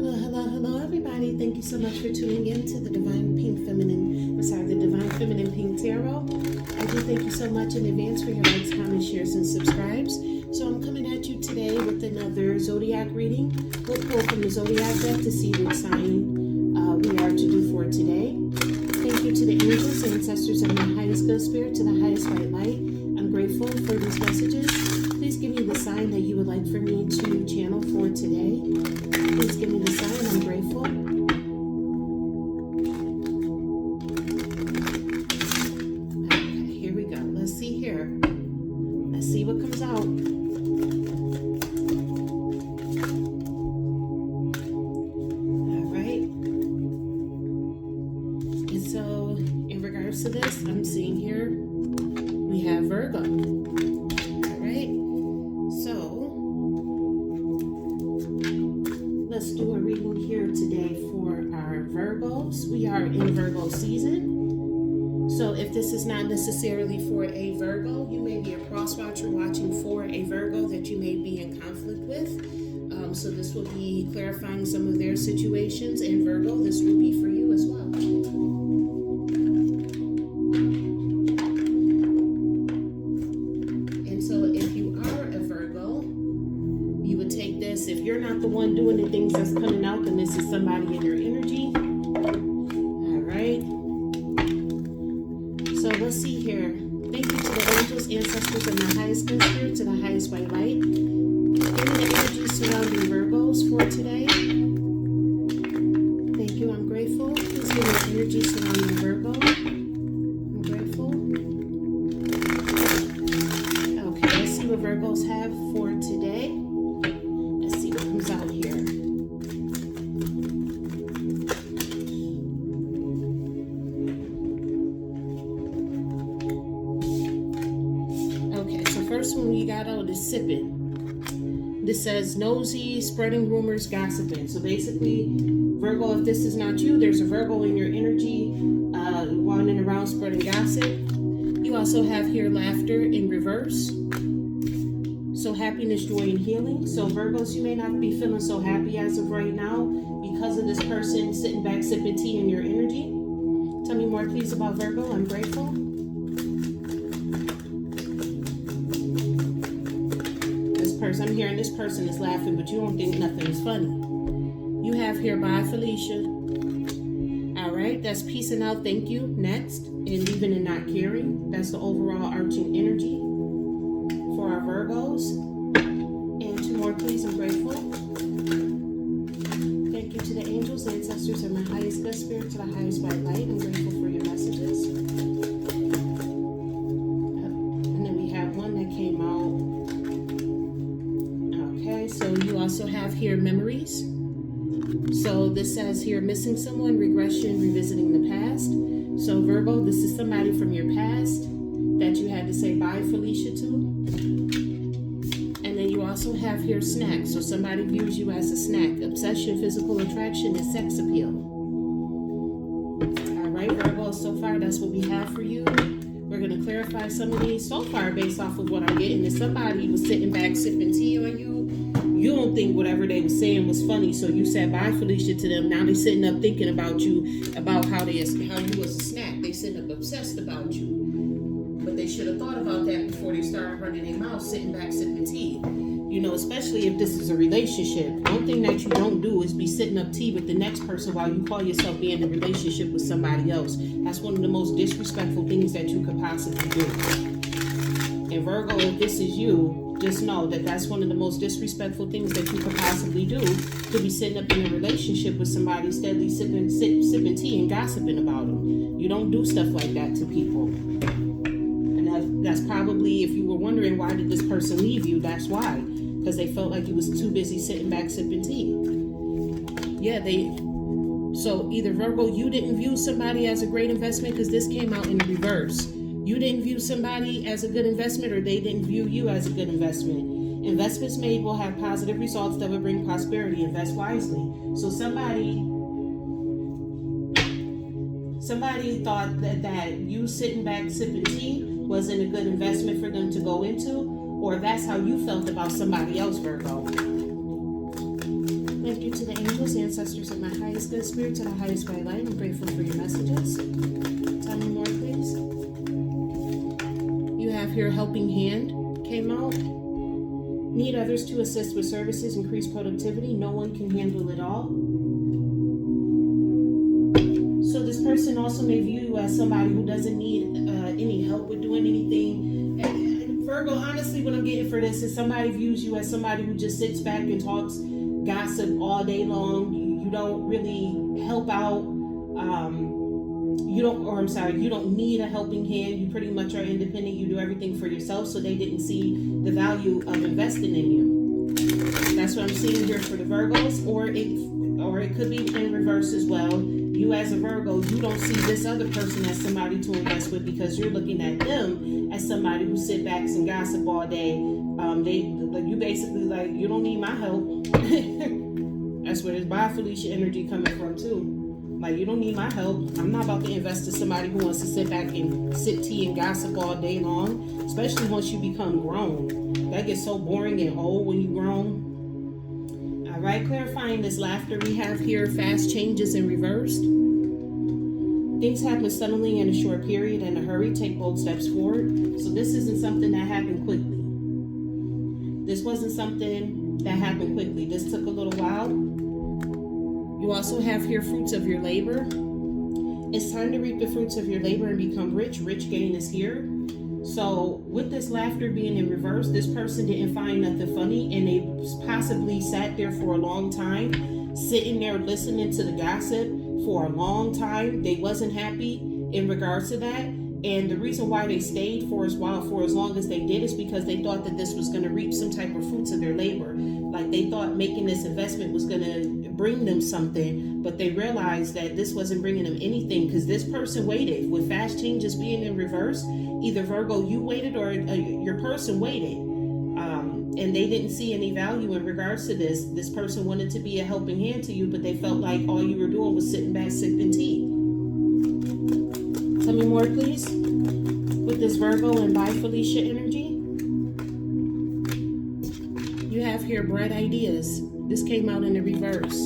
Hello, hello, hello, everybody. Thank you so much for tuning in to the Divine Feminine Pink Tarot. I do thank you so much in advance for your likes, comments, shares, and subscribes. So I'm coming at you today with another zodiac reading. We'll pull from the zodiac deck to see which sign we are to do for today. Thank you to the angels and ancestors of my highest good spirit, to the highest white light. I'm grateful for these messages. Please give me the sign that you would like for me to channel for today. Please give me the sign. I'm grateful. Okay, here we go. Let's see here. Let's see what comes out. All right. And so, in regards to this, I'm seeing here we have Virgo. Let's do a reading here today for our Virgos. We are in Virgo season. So if this is not necessarily for a Virgo, you may be a cross watcher watching for a Virgo that you may be in conflict with. So this will be clarifying some of their situations. And Virgo, this will be for you as well. And so if you are a Virgo, you would take this. If you're not the one doing the things that's coming out, then this is somebody in your energy. All right. So let's see here. Thank you to the angels, ancestors, and the highest good spirit, to the highest white light. Give me the energy surrounding Virgos for today. Thank you. I'm grateful. Please give me the energy surrounding Virgo. I'm grateful. Okay, let's see what Virgos have for today. Out here. Okay, so first one we got out is sipping. This says nosy, spreading rumors, gossiping. So basically, Virgo, if this is not you, there's a Virgo in your energy, wandering around spreading gossip. You also have here laughter in reverse. So happiness, joy, and healing. So Virgos, you may not be feeling so happy as of right now because of this person sitting back sipping tea in your energy. Tell me more, please, about Virgo. I'm grateful. This person, I'm hearing this person is laughing, but you don't think nothing is funny. You have here, bye, Felicia. All right, that's peacing out, thank you. Next, and leaving and not caring. That's the overall arching energy for our Virgos. And two more, please. I'm grateful. Thank you to the angels, ancestors, and my highest good spirit, to the highest white light. I'm grateful for your messages. And then we have one that came out. Okay, so you also have here memories. So this says here missing someone, regression, revisiting the past. So Virgo, this is somebody from your past that you had to say bye, Felicia, to. And then you also have here snacks. So somebody views you as a snack. Obsession, physical attraction, and sex appeal. All right, Virgo, so far that's what we have for you. We're going to clarify some of these so far based off of what I'm getting. If somebody was sitting back sipping tea on you, you don't think whatever they were saying was funny, so you said bye, Felicia, to them. Now they're sitting up thinking about you, about how you was a snack. They sitting up obsessed about you. But they should have thought about that before they started running their mouth, sitting back, sipping tea. You know, especially if this is a relationship. One thing that you don't do is be sitting up tea with the next person while you call yourself being in a relationship with somebody else. That's one of the most disrespectful things that you could possibly do. And Virgo, if this is you, just know that that's one of the most disrespectful things that you could possibly do, to be sitting up in a relationship with somebody steadily sipping tea and gossiping about them. You don't do stuff like that to people. That's probably, if you were wondering why did this person leave you, that's why. Because they felt like you was too busy sitting back sipping tea. Yeah, so either Virgo, you didn't view somebody as a great investment, because this came out in reverse. You didn't view somebody as a good investment, or they didn't view you as a good investment. Investments made will have positive results that will bring prosperity. Invest wisely. So somebody thought that you sitting back sipping tea wasn't a good investment for them to go into, or that's how you felt about somebody else, Virgo. Thank you to the angels, universe, ancestors, and my highest good spirit to the highest bright light. I'm grateful for your messages. Tell me more, please. You have here helping hand came out. Need others to assist with services, increase productivity. No one can handle it all. So this person also may view you as somebody who doesn't need any help with doing anything. And Virgo, honestly, what I'm getting for this is somebody views you as somebody who just sits back and talks gossip all day long. You don't really help out. You don't need a helping hand. You pretty much are independent. You do everything for yourself. So they didn't see the value of investing in you. That's what I'm seeing here for the Virgos, or it could be in reverse as well. You as a Virgo, you don't see this other person as somebody to invest with because you're looking at them as somebody who sit back and gossip all day. You basically like, you don't need my help. That's where this Bye Felicia energy coming from too. Like, you don't need my help. I'm not about to invest in somebody who wants to sit back and sip tea and gossip all day long, especially once you become grown. That gets so boring and old when you're grown. All right, clarifying this laughter we have here, fast changes in reverse. Things happen suddenly in a short period, in a hurry, take bold steps forward. So this isn't something that happened quickly. This wasn't something that happened quickly. This took a little while. You also have here fruits of your labor. It's time to reap the fruits of your labor and become rich. Rich gain is here. So with this laughter being in reverse, this person didn't find nothing funny, and they possibly sat there for a long time, sitting there listening to the gossip for a long time. They wasn't happy in regards to that. And the reason why they stayed for as long as they did is because they thought that this was going to reap some type of fruits of their labor. Like, they thought making this investment was going to bring them something, but they realized that this wasn't bringing them anything because this person waited. With fast changes being in reverse, either Virgo, you waited, or your person waited. And they didn't see any value in regards to this. This person wanted to be a helping hand to you, but they felt like all you were doing was sitting back sipping tea. Tell me more, please. With this Virgo and Bye Felicia energy, you have here bright ideas. This came out in the reverse.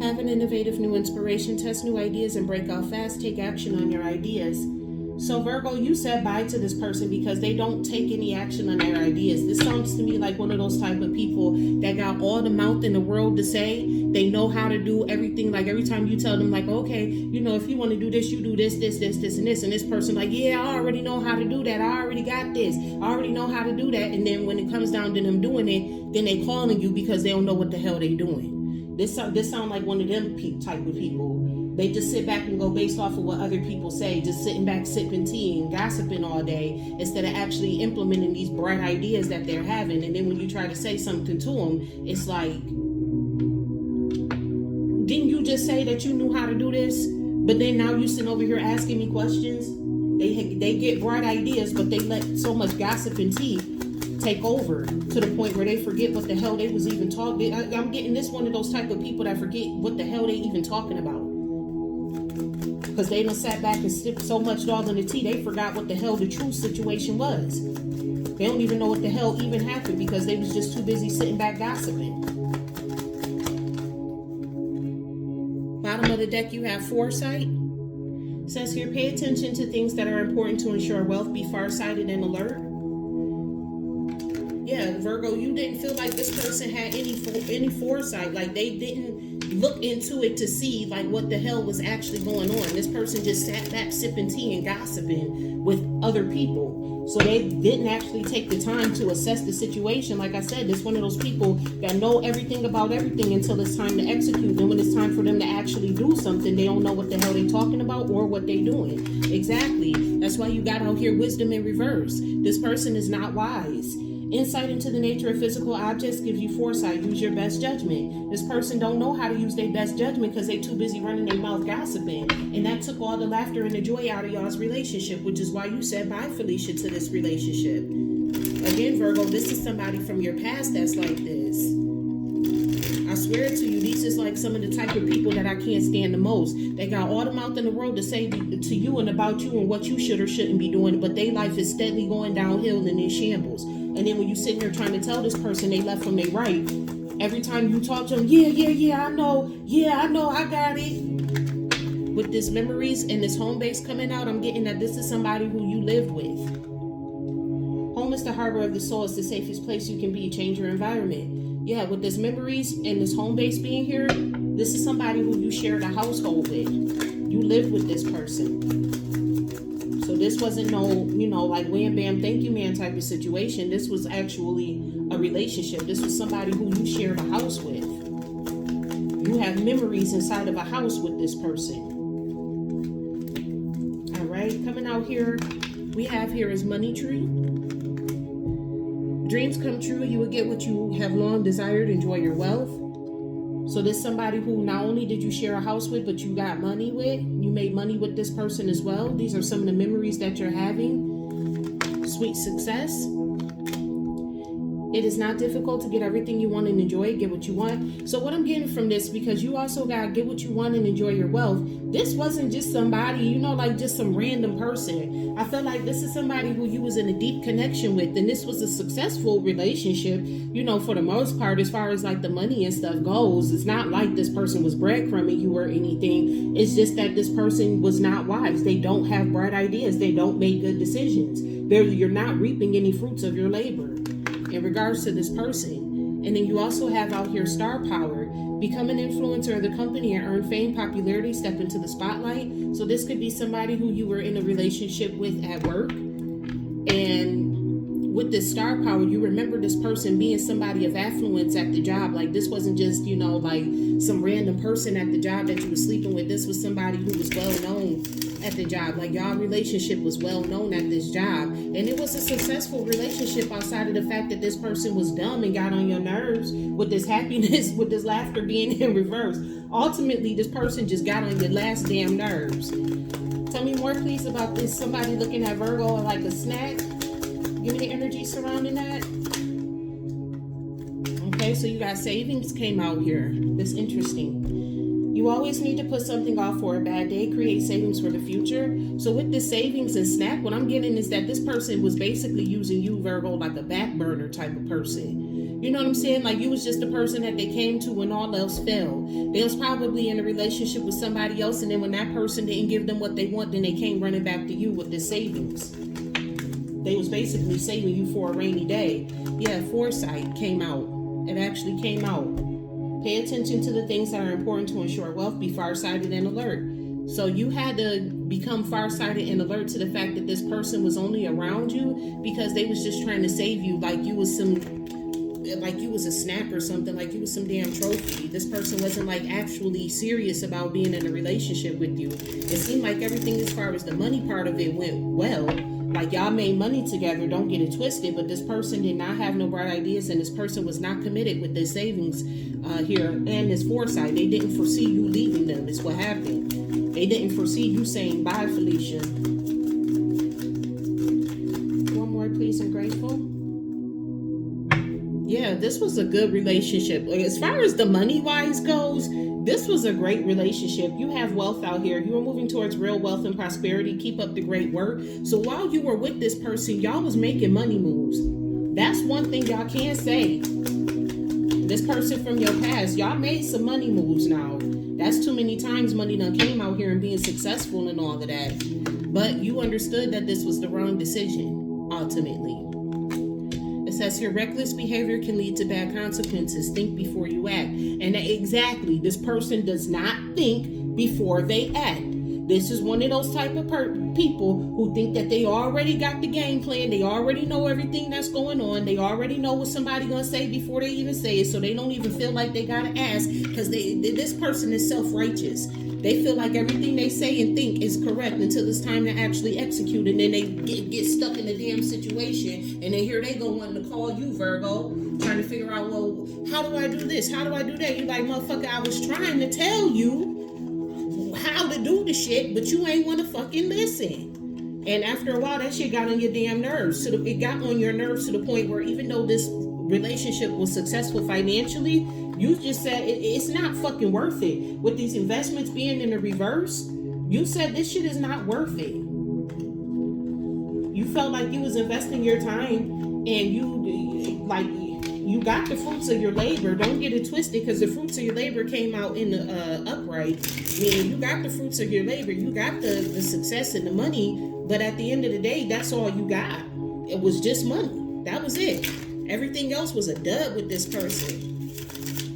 Have an innovative new inspiration, test new ideas, and break out fast. Take action on your ideas. So Virgo, you said bye to this person because they don't take any action on their ideas. This sounds to me like one of those type of people that got all the mouth in the world to say. They know how to do everything. Like, every time you tell them, like, okay, if you want to do this, you do this, and this. And this person like, yeah, I already know how to do that. I already got this. I already know how to do that. And then when it comes down to them doing it, then they calling you because they don't know what the hell they doing. This sound like one of them type of people. They just sit back and go based off of what other people say, just sitting back, sipping tea and gossiping all day instead of actually implementing these bright ideas that they're having. And then when you try to say something to them, it's like, didn't you just say that you knew how to do this? But then now you sitting over here asking me questions. They get bright ideas, but they let so much gossip and tea take over to the point where they forget what the hell they was even talking. I'm getting this one of those type of people that forget what the hell they even talking about. Because they done sat back and sipped so much dog on the tea, they forgot what the hell the true situation was. They don't even know what the hell even happened because they was just too busy sitting back gossiping. Bottom of the deck, you have foresight. It says here, pay attention to things that are important to ensure wealth. Be farsighted and alert. Yeah, Virgo, you didn't feel like this person had any foresight. Like, they didn't look into it to see like what the hell was actually going on. This person just sat back sipping tea and gossiping with other people. So they didn't actually take the time to assess the situation. Like I said, it's one of those people that know everything about everything until it's time to execute. And when it's time for them to actually do something, they don't know what the hell they're talking about or what they're doing. Exactly. That's why you got out here wisdom in reverse. This person is not wise. Insight into the nature of physical objects gives you foresight. Use your best judgment. This person don't know how to use their best judgment because they too busy running their mouth gossiping. And that took all the laughter and the joy out of y'all's relationship, which is why you said bye, Felicia, to this relationship. Again, Virgo, this is somebody from your past that's like this. I swear to you, these is like some of the type of people that I can't stand the most. They got all the mouth in the world to say to you and about you and what you should or shouldn't be doing, but their life is steadily going downhill and in shambles. And then when you sitting here trying to tell this person they left from their right, Every time you talk to them, yeah, I know, I got it. With this memories and this home base coming out, I'm getting that this is somebody who you lived with. Home is the harbor of the soul. It's the safest place you can be. Change your environment. Yeah, with this memories and this home base being here, this is somebody who you shared a household with. You lived with this person. So this wasn't no, like wham bam, thank you man type of situation. This was actually a relationship. This was somebody who you shared a house with. You have memories inside of a house with this person. All right, coming out here, we have here is money tree. Dreams come true. You will get what you have long desired. Enjoy your wealth. So this somebody who not only did you share a house with, but you got money with. You made money with this person as well. These are some of the memories that you're having. Sweet success. It is not difficult to get everything you want and enjoy it. Get what you want. So what I'm getting from this, because you also got to get what you want and enjoy your wealth. This wasn't just somebody, like just some random person. I feel like this is somebody who you was in a deep connection with. And this was a successful relationship, for the most part, as far as like the money and stuff goes. It's not like this person was breadcrumbing you or anything. It's just that this person was not wise. They don't have bright ideas. They don't make good decisions. You're not reaping any fruits of your labor in regards to this person. And then you also have out here star power. Become an influencer of the company and earn fame, popularity, step into the spotlight. So this could be somebody who you were in a relationship with at work. And with this star power, you remember this person being somebody of affluence at the job. Like this wasn't just, like some random person at the job that you were sleeping with. This was somebody who was well known at the job. Like y'all relationship was well known at this job. And it was a successful relationship outside of the fact that this person was dumb and got on your nerves with this happiness, with this laughter being in reverse. Ultimately, this person just got on your last damn nerves. Tell me more, please, about this. Somebody looking at Virgo like a snack. Give me the energy surrounding that. Okay, so you got savings came out here. That's interesting. You always need to put something off for a bad day, create savings for the future. So with this savings and snack, what I'm getting is that this person was basically using you, Virgo, like a back burner type of person. You know what I'm saying? Like you was just the person that they came to when all else failed. They was probably in a relationship with somebody else, and then when that person didn't give them what they want, then they came running back to you with this savings. They was basically saving you for a rainy day. Yeah, foresight came out. It actually came out. Pay attention to the things that are important to ensure wealth. Be farsighted and alert. So you had to become farsighted and alert to the fact that this person was only around you because they was just trying to save you, like you was a snack or something, like you was some damn trophy. This person wasn't like actually serious about being in a relationship with you. It seemed like everything as far as the money part of it went well. Like y'all made money together, don't get it twisted, but this person did not have no bright ideas, and this person was not committed with their savings here and this foresight. They didn't foresee you leaving them. It's what happened. They didn't foresee you saying bye, Felicia. One more, please, and grateful. Yeah, this was a good relationship. Like, as far as the money-wise goes, this was a great relationship. You have wealth out here. You are moving towards real wealth and prosperity. Keep up the great work. So while you were with this person, y'all was making money moves. That's one thing y'all can say. This person from your past, y'all made some money moves now. That's too many times money done came out here and being successful and all of that. But you understood that this was the wrong decision, ultimately. It says here, reckless behavior can lead to bad consequences. Think before you act. And exactly, this person does not think before they act. This is one of those type of people who think that they already got the game plan. They already know everything that's going on. They already know what somebody gonna say before they even say it. So they don't even feel like they gotta ask, because this person is self-righteous. They feel like everything they say and think is correct until it's time to actually execute, and then they get stuck in a damn situation, and then here they go wanting to call you, Virgo, trying to figure out, well, how do I do this? How do I do that? You're like, motherfucker, I was trying to tell you how to do the shit, but you ain't want to fucking listen. And after a while, that shit got on your damn nerves. So it got on your nerves to the point where even though this relationship was successful financially, you just said it's not fucking worth it. With these investments being in the reverse, you said this shit is not worth it. You felt like you was investing your time, and you you got the fruits of your labor. Don't get it twisted, because the fruits of your labor came out in the upright. Meaning you got the fruits of your labor. You got the success and the money. But at the end of the day, that's all you got. It was just money. That was it. Everything else was a dud with this person.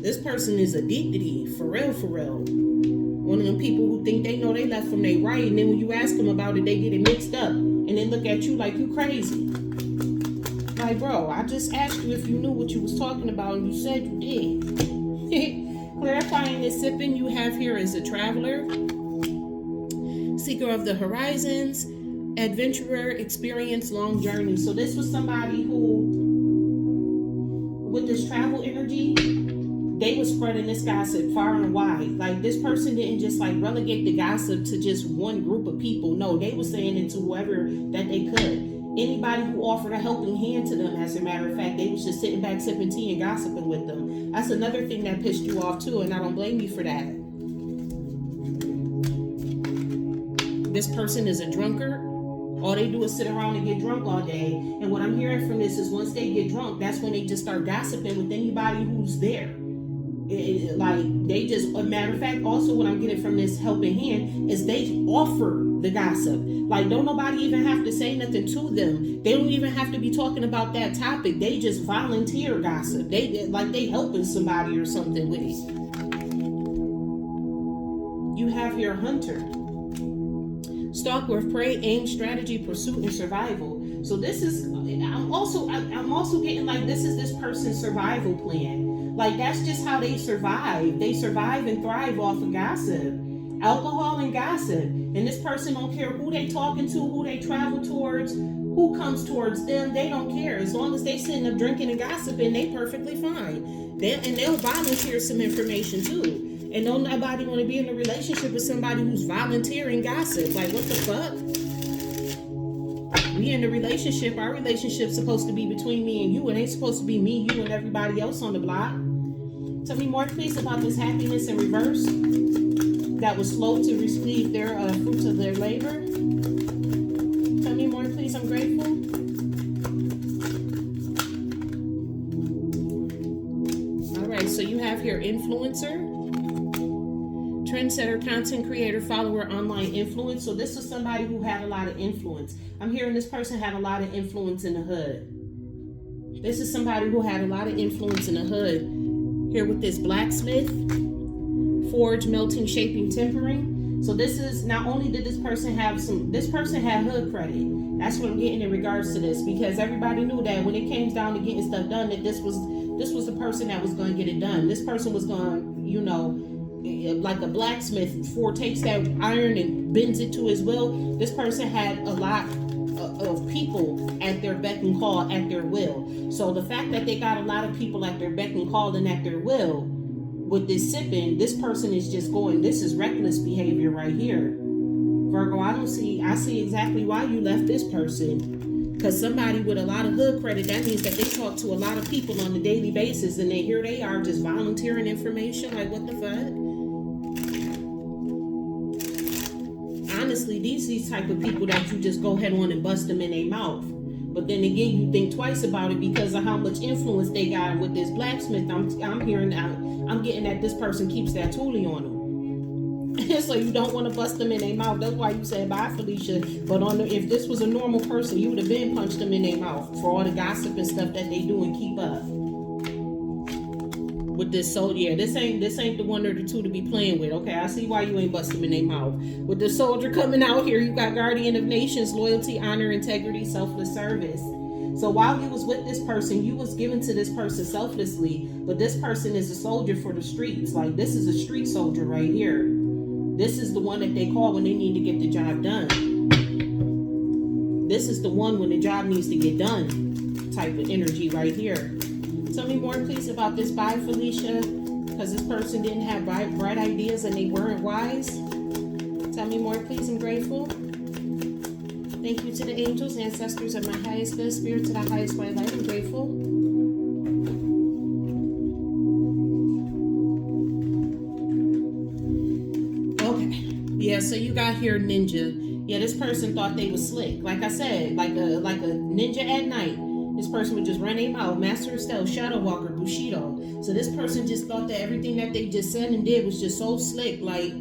This person is addicted, for real, for real. One of them people who think they know they left from their right, and then when you ask them about it, they get it mixed up. And then look at you like you crazy. Like, bro, I just asked you if you knew what you was talking about, and you said you did. Clarifying this sipping you have here is a traveler, seeker of the horizons, adventurer, experience, long journey. So this was somebody who, with this travel energy, they was spreading this gossip far and wide. Like, this person didn't just like relegate the gossip to just one group of people. No, they was saying it to whoever that they could. Anybody who offered a helping hand to them, as a matter of fact, they was just sitting back sipping tea and gossiping with them. That's another thing that pissed you off too, and I don't blame you for that. This person is a drunkard. All they do is sit around and get drunk all day. And what I'm hearing from this is once they get drunk, that's when they just start gossiping with anybody who's there. Like, they just, a matter of fact, also what I'm getting from this helping hand is they offer the gossip. Like, don't nobody even have to say nothing to them. They don't even have to be talking about that topic. They just volunteer gossip. They like they helping somebody or something with it. You have your hunter, stalker of prey, aim, strategy, pursuit, and survival. So this is, I'm also getting like this is this person's survival plan. Like, that's just how they survive. They survive and thrive off of gossip, alcohol and gossip. And this person don't care who they talking to, who they travel towards, who comes towards them. They don't care. As long as they sitting up drinking and gossiping, they perfectly fine. They'll volunteer some information too. And don't nobody want to be in a relationship with somebody who's volunteering gossip. Like, what the fuck? We in a relationship. Our relationship's supposed to be between me and you. It ain't supposed to be me, you, and everybody else on the block. Tell me more, please, about this happiness in reverse that was slow to receive their fruits of their labor. Tell me more, please. I'm grateful. All right, so you have here influencer, trendsetter, content creator, follower, online influence. So this is somebody who had a lot of influence. I'm hearing this person had a lot of influence in the hood. This is somebody who had a lot of influence in the hood. Here with this blacksmith, forge, melting, shaping, tempering. So this is, not only did this person have this person had hood credit. That's what I'm getting in regards to this, because everybody knew that when it came down to getting stuff done, that this was the person that was going to get it done. This person was going, you know, like a blacksmith, takes that iron and bends it to his will. This person had a lot of people at their beck and call, at their will. So the fact that they got a lot of people at their beck and call and at their will, with this sipping, this person is just going, this is reckless behavior right here. Virgo, I see exactly why you left this person. Because somebody with a lot of hood credit, that means that they talk to a lot of people on a daily basis, and then here they are just volunteering information. Like, what the fuck? Honestly, these type of people that you just go head on and bust them in their mouth. But then again, you think twice about it because of how much influence they got with this blacksmith. I'm hearing that, I'm getting that this person keeps that toolie on them. So you don't want to bust them in their mouth. That's why you said bye, Felicia. But if this was a normal person, you would have been punched them in their mouth for all the gossip and stuff that they do and keep up. With this soldier, this ain't the one or the two to be playing with. Okay, I see why you ain't bust them in their mouth. With the soldier coming out here, you got guardian of nations, loyalty, honor, integrity, selfless service. So while you was with this person, you was given to this person selflessly, but this person is a soldier for the streets. Like, this is a street soldier right here. This is the one that they call when they need to get the job done. This is the one when the job needs to get done type of energy right here. Tell me more, please, about this bye, Felicia, because this person didn't have bright ideas and they weren't wise. Tell me more, please. I'm grateful. Thank you to the angels, ancestors of my highest good, spirit to the highest white light. I'm grateful. Okay. Yeah, so you got here ninja. Yeah, this person thought they was slick. Like I said, like a ninja at night. This person would just run their mouth. Master of stealth, shadow walker, Bushido. So this person just thought that everything that they just said and did was just so slick, like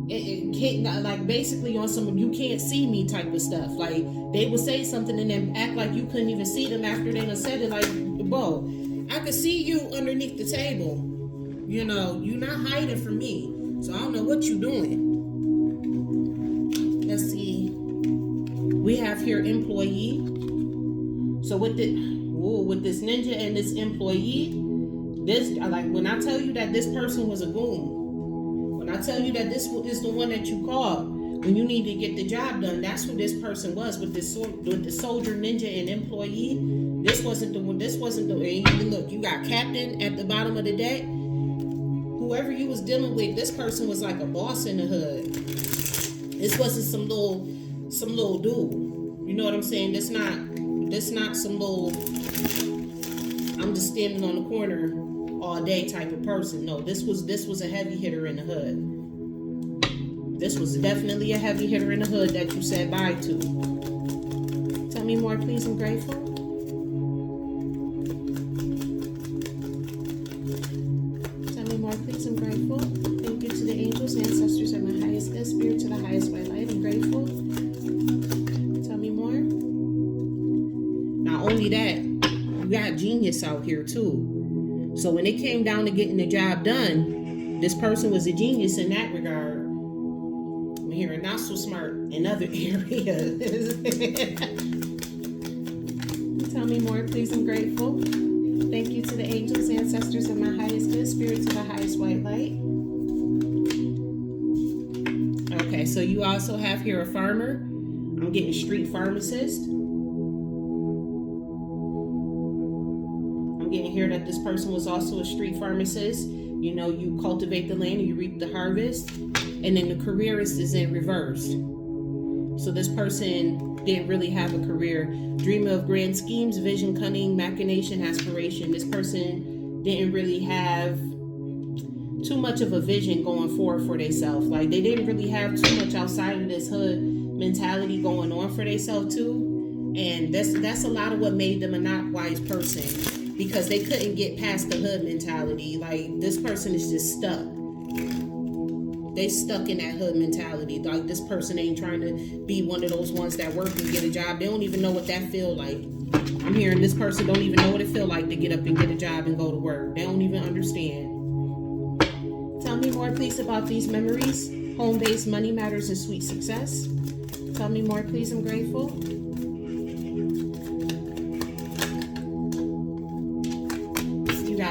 it can't, like basically on some you can't see me type of stuff. Like they would say something and then act like you couldn't even see them after they done said it. Like, bro, I could see you underneath the table. You know, you're not hiding from me. So I don't know what you're doing. Let's see. We have here employee. So with this ninja and this employee, this, like when I tell you that this person was a goon, when I tell you that this is the one that you called when you need to get the job done, that's who this person was with the soldier, ninja, and employee. This wasn't the one. This wasn't the. And look, you got captain at the bottom of the deck. Whoever you was dealing with, this person was like a boss in the hood. This wasn't some little dude. You know what I'm saying? This not some little, I'm just standing on the corner all day type of person. No, this was a heavy hitter in the hood. This was definitely a heavy hitter in the hood that you said bye to. Tell me more, please. I'm grateful. Tell me more, please. I'm grateful. Thank you to the angels, ancestors, and my highest good spirit, to the highest white light. I'm grateful. Tell me more. Not only that, you got genius out here too. So when it came down to getting the job done, this person was a genius in that regard. I'm hearing not so smart in other areas. Tell me more, please. I'm grateful. Thank you to the angels, ancestors, and my highest good spirit, to the highest white light. Okay, so you also have here a farmer. I'm getting street pharmacist. Getting here that this person was also a street pharmacist. You know, you cultivate the land and you reap the harvest. And then the careerist is in reverse. So this person didn't really have a career. Dreamer of grand schemes, vision, cunning, machination, aspiration. This person didn't really have too much of a vision going forward for themselves. Like they didn't really have too much outside of this hood mentality going on for themselves too. And that's a lot of what made them a not wise person. Because they couldn't get past the hood mentality. Like, this person is just stuck. They stuck in that hood mentality. Like, this person ain't trying to be one of those ones that work and get a job. They don't even know what that feel like. I'm hearing this person don't even know what it feel like to get up and get a job and go to work. They don't even understand. Tell me more, please, about these memories. Home-based money matters and sweet success. Tell me more, please. I'm grateful.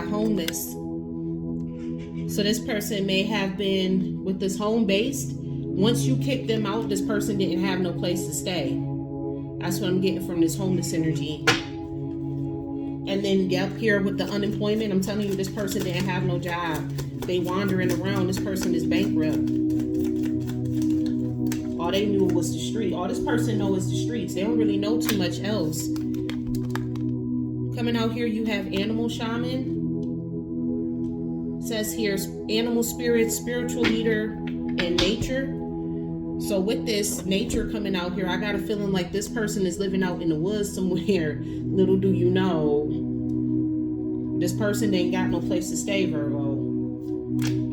Homeless. So this person may have been with this home-based. Once you kick them out, this person didn't have no place to stay. That's what I'm getting from this homeless energy. And then up here with the unemployment, I'm telling you, this person didn't have no job. They wandering around. This person is bankrupt. All they knew was the street. All this person knows is the streets. They don't really know too much else. Coming out here, you have animal shaman. Says here, animal spirit, spiritual leader, and nature. So with this nature coming out here, I got a feeling like this person is living out in the woods somewhere. Little do you know, this person ain't got no place to stay, Virgo.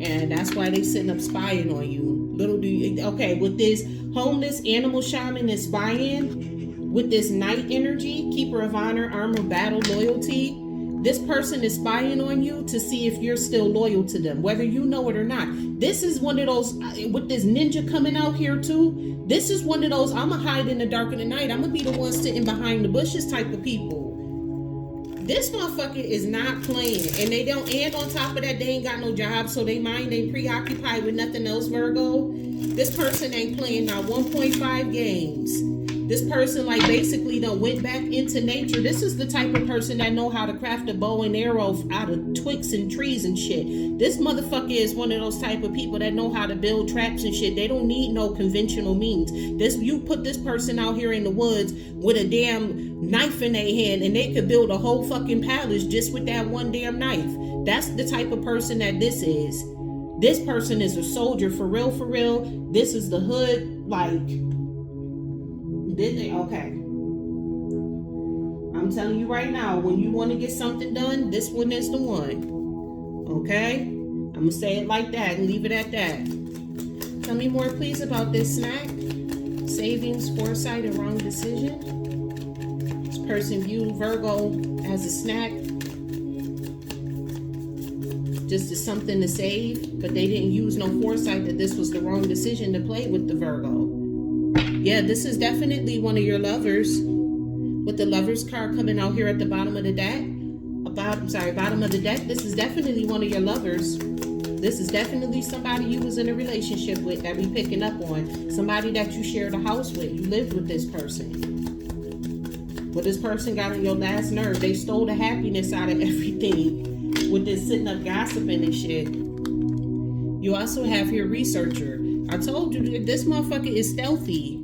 And that's why they sitting up spying on you. Little do you, okay, with this homeless animal shaman is spying, with this night energy, keeper of honor, armor, battle, loyalty, this person is spying on you to see if you're still loyal to them, whether you know it or not. This is one of those, with this ninja coming out here too, this is one of those, I'm going to hide in the dark of the night. I'm going to be the one sitting behind the bushes type of people. This motherfucker is not playing. And they don't, and on top of that, they ain't got no job, so they mind ain't preoccupied with nothing else, Virgo. This person ain't playing now 1.5 games. This person like basically done went back into nature. This is the type of person that know how to craft a bow and arrow out of twigs and trees and shit. This motherfucker is one of those type of people that know how to build traps and shit. They don't need no conventional means. You put this person out here in the woods with a damn knife in their hand and they could build a whole fucking palace just with that one damn knife. That's the type of person that this is. This person is a soldier for real, for real. This is the hood, like... Okay. I'm I'm telling you right now, when you want to get something done, this one is the one. Okay? I'm going to say it like that and leave it at that. Tell me more, please, about this snack. Savings, foresight, and wrong decision. This person viewed Virgo as a snack, just as something to save, but they didn't use no foresight that this was the wrong decision to play with the Virgo. Yeah, this is definitely one of your lovers, with the Lovers card coming out here at the bottom of the deck. Bottom of the deck. This is definitely one of your lovers. This is definitely somebody you was in a relationship with that we picking up on. Somebody that you shared a house with. You lived with this person. But this person got on your last nerve. They stole the happiness out of everything with this sitting up gossiping and shit. You also have here researcher. I told you this motherfucker is stealthy.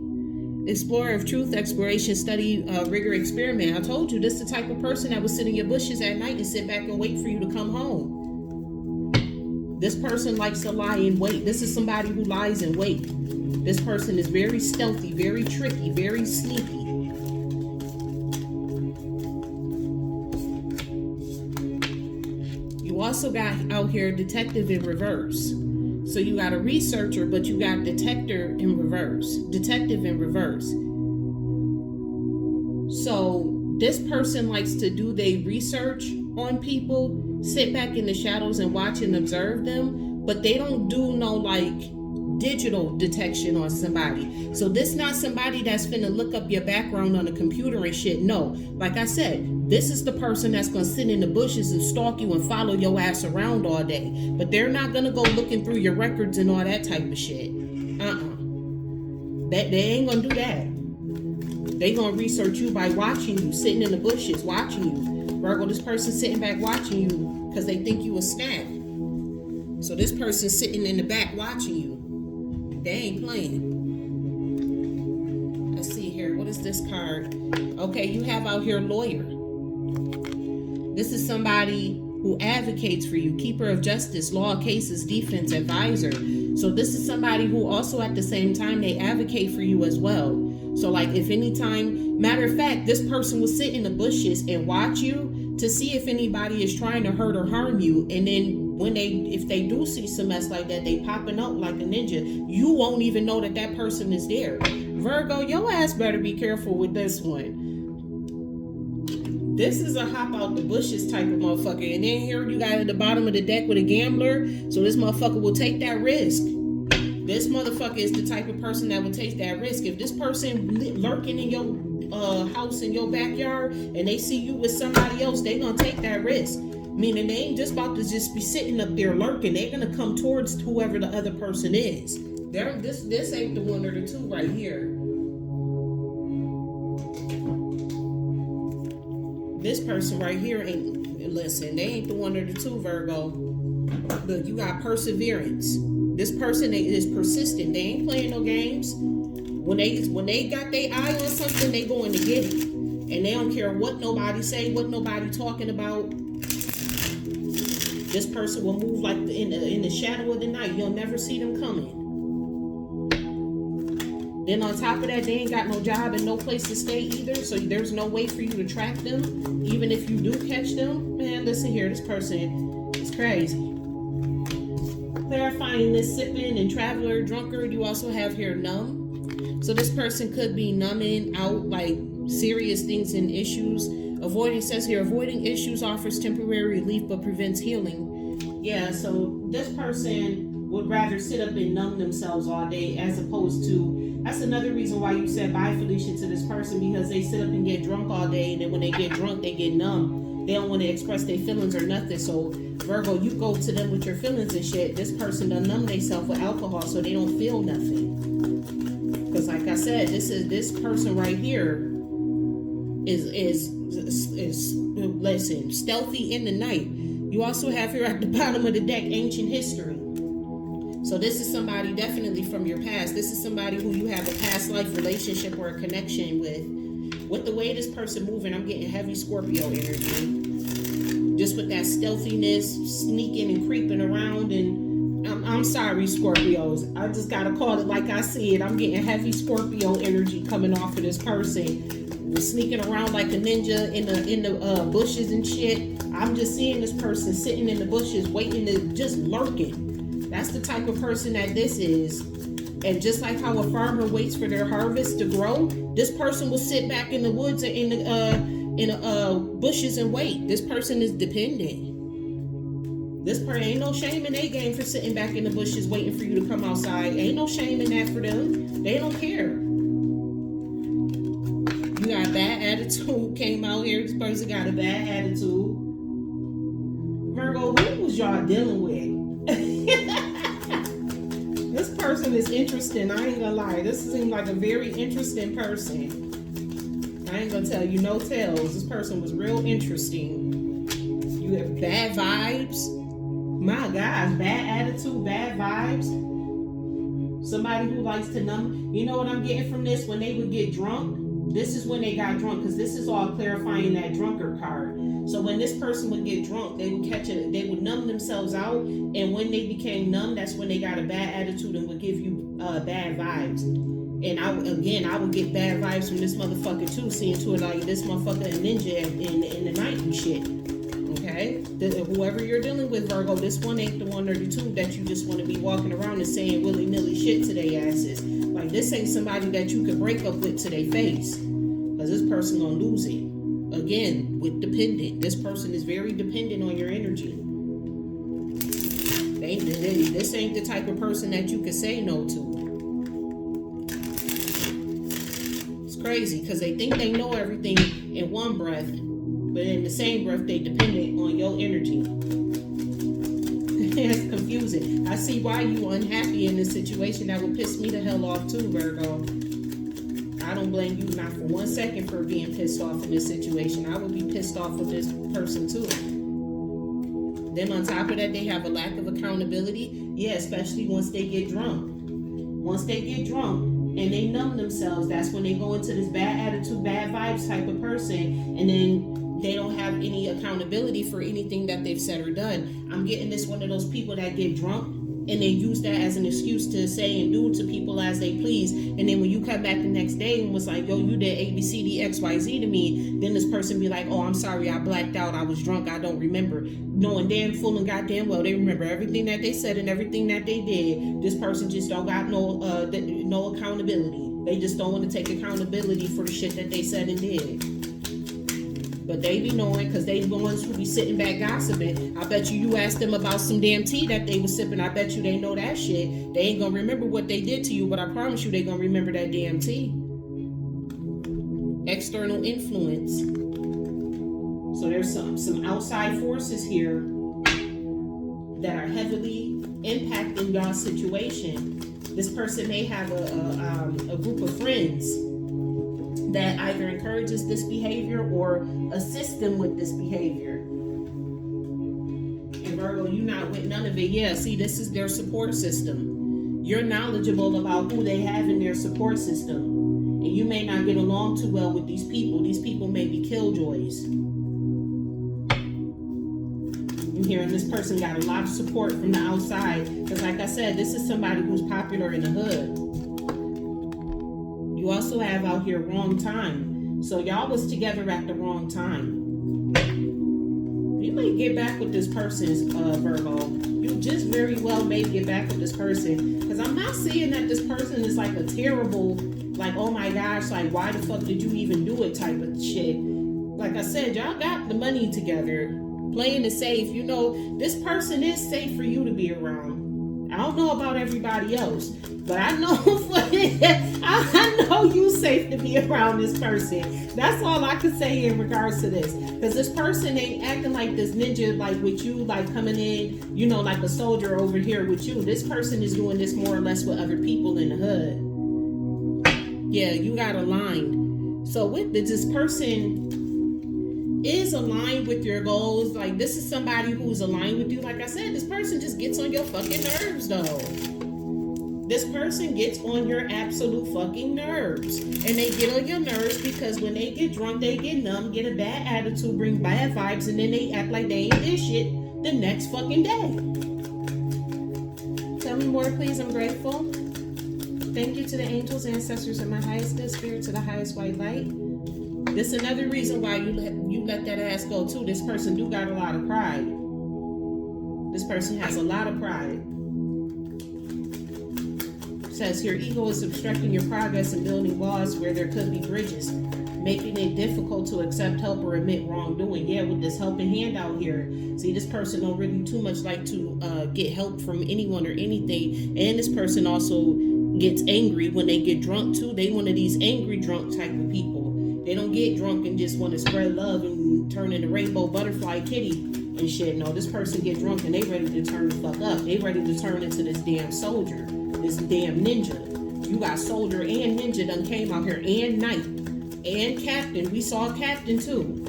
Explorer of truth, exploration, study, rigor, experiment. I told you this is the type of person that would sit in your bushes at night and sit back and wait for you to come home. This person likes to lie in wait. This is somebody who lies in wait. This person is very stealthy, very tricky, very sneaky. You also got out here detective in reverse. So you got a researcher, but you got detective in reverse. So this person likes to do their research on people, sit back in the shadows and watch and observe them, but they don't do no like digital detection on somebody. So this not somebody that's finna look up your background on a computer and shit. No, like I said, this is the person that's gonna sit in the bushes and stalk you and follow your ass around all day. But they're not gonna go looking through your records and all that type of shit. They ain't gonna do that. They gonna research you by watching you, sitting in the bushes, watching you. Virgo, this person sitting back watching you because they think you a snack. So this person sitting in the back watching you. They ain't playing. Let's see here. What is this card? Okay, you have out here lawyer. This is somebody who advocates for you. Keeper of justice, law, cases, defense, advisor. So this is somebody who also at the same time, they advocate for you as well. So like if any time, matter of fact, this person will sit in the bushes and watch you to see if anybody is trying to hurt or harm you. And then if they do see some mess like that, they popping up like a ninja. You won't even know that person is there. Virgo, your ass better be careful with this one. This is a hop out the bushes type of motherfucker. And then here you got at the bottom of the deck with a gambler. So this motherfucker will take that risk. This motherfucker is the type of person that will take that risk. If this person lurking in your house in your backyard and they see you with somebody else, they gonna take that risk. Meaning they ain't just about to just be sitting up there lurking. They're gonna come towards whoever the other person is. This ain't the one or the two right here. This person right here ain't, listen, they ain't the one or the two, Virgo. Look, you got perseverance. This person is persistent. They ain't playing no games. When they got their eye on something, they going to get it. And they don't care what nobody say, what nobody talking about. This person will move like in the shadow of the night. You'll never see them coming. Then on top of that, they ain't got no job and no place to stay either. So there's no way for you to track them. Even if you do catch them, man, listen here. This person is crazy. Clarifying this sipping and traveler, drunkard. You also have here numb. So this person could be numbing out like serious things and issues. Avoiding, says here, avoiding issues offers temporary relief but prevents healing. Yeah, so this person would rather sit up and numb themselves all day as opposed to, that's another reason why you said bye, Felicia, to this person, because they sit up and get drunk all day, and then when they get drunk, they get numb. They don't want to express their feelings or nothing. So Virgo, you go to them with your feelings and shit. This person done numb themselves with alcohol so they don't feel nothing. Because like I said, this person right here is listen, stealthy in the night. You also have here at the bottom of the deck ancient history. So this is somebody definitely from your past. This is somebody who you have a past life relationship or a connection with. With the way this person moving, I'm getting heavy Scorpio energy. Just with that stealthiness, sneaking and creeping around. And I'm sorry, Scorpios. I just gotta call it like I see it. I'm getting heavy Scorpio energy coming off of this person. was sneaking around like a ninja in the bushes and shit. I'm just seeing this person sitting in the bushes waiting to just lurking. That's the type of person that this is. And just like how a farmer waits for their harvest to grow, this person will sit back in the woods or in the bushes and wait. This person is dependent. This person ain't no shame in their game for sitting back in the bushes waiting for you to come outside. Ain't no shame in that for them. They don't care. You got bad attitude, came out here. This person got a bad attitude. Virgo, who was y'all dealing with? This person is interesting. I ain't gonna lie. This seems like a very interesting person. I ain't gonna tell you no tales. This person was real interesting. You have bad vibes. My gosh, bad attitude, bad vibes. Somebody who likes to numb. You know what I'm getting from this? When they would get drunk, this is when they got drunk, because this is all clarifying that drunkard card. So when this person would get drunk, they would catch it, they would numb themselves out, and when they became numb, that's when they got a bad attitude and would give you bad vibes. And I would get bad vibes from this motherfucker too, seeing to it like this motherfucker a ninja in the night and shit. Okay? Whoever you're dealing with, Virgo, this one ain't the one or the two that you just want to be walking around and saying willy-nilly shit to their asses. Like, this ain't somebody that you could break up with to their face. Because this person gonna lose it. Again, with dependent. This person is very dependent on your energy. This ain't the type of person that you could say no to. It's crazy, because they think they know everything in one breath, but in the same breath, they dependent on your energy. It's confusing. I see why you unhappy in this situation. That would piss me the hell off too, Virgo. I don't blame you not for 1 second for being pissed off in this situation. I would be pissed off with this person too. Then on top of that, they have a lack of accountability. Yeah, especially once they get drunk. Once they get drunk and they numb themselves, that's when they go into this bad attitude, bad vibes type of person. And then they don't have any accountability for anything that they've said or done. I'm getting this one of those people that get drunk and they use that as an excuse to say and do to people as they please. And then when you come back the next day and was like, yo, you did A, B, C, D, X, Y, Z to me, then this person be like, oh, I'm sorry, I blacked out, I was drunk, I don't remember. Knowing damn full and goddamn well they remember everything that they said and everything that they did. This person just don't got no accountability. They just don't want to take accountability for the shit that they said and did. But they be knowing, because they the ones who be sitting back gossiping. I bet you asked them about some damn tea that they was sipping. I bet you they know that shit. They ain't gonna remember what they did to you, but I promise you they gonna remember that damn tea. External influence. So there's some outside forces here that are heavily impacting y'all's situation. This person may have a group of friends that either encourages this behavior or assists them with this behavior. And Virgo, you're not with none of it. Yeah, see, this is their support system. You're knowledgeable about who they have in their support system. And you may not get along too well with these people. These people may be killjoys. I'm hearing this person got a lot of support from the outside. Because like I said, this is somebody who's popular in the hood. You also have out here wrong time. So y'all was together at the wrong time. You may get back with this person, Virgo. You just very well may get back with this person. Because I'm not seeing that this person is like a terrible, like, oh my gosh, like, why the fuck did you even do it type of shit. Like I said, y'all got the money together. Playing it safe. You know, this person is safe for you to be around. I don't know about everybody else, but I know I know you safe to be around this person. That's all I can say in regards to this. Because this person ain't acting like this ninja, like with you, like coming in, you know, like a soldier over here with you. This person is doing this more or less with other people in the hood. Yeah, you got aligned. So with this person is aligned with your goals. Like, this is somebody who's aligned with you. Like I said, this person just gets on your fucking nerves, though. This person gets on your absolute fucking nerves. And they get on your nerves because when they get drunk, they get numb, get a bad attitude, bring bad vibes, and then they act like they ain't this shit the next fucking day. Tell me more, please. I'm grateful. Thank you to the angels, ancestors, and my highest good spirit, to the highest white light. This is another reason why you let that ass go too. This person do got a lot of pride. This person has a lot of pride. It says here, ego is obstructing your progress and building walls where there could be bridges, making it difficult to accept help or admit wrongdoing. Yeah, with this helping hand out here. See, this person don't really too much like to get help from anyone or anything. And this person also gets angry when they get drunk too. They one of these angry drunk type of people. They don't get drunk and just want to spread love and turn into rainbow butterfly kitty and shit. No, this person get drunk and they ready to turn the fuck up. They ready to turn into this damn soldier, this damn ninja. You got soldier and ninja done came out here, and knight and captain. We saw captain too.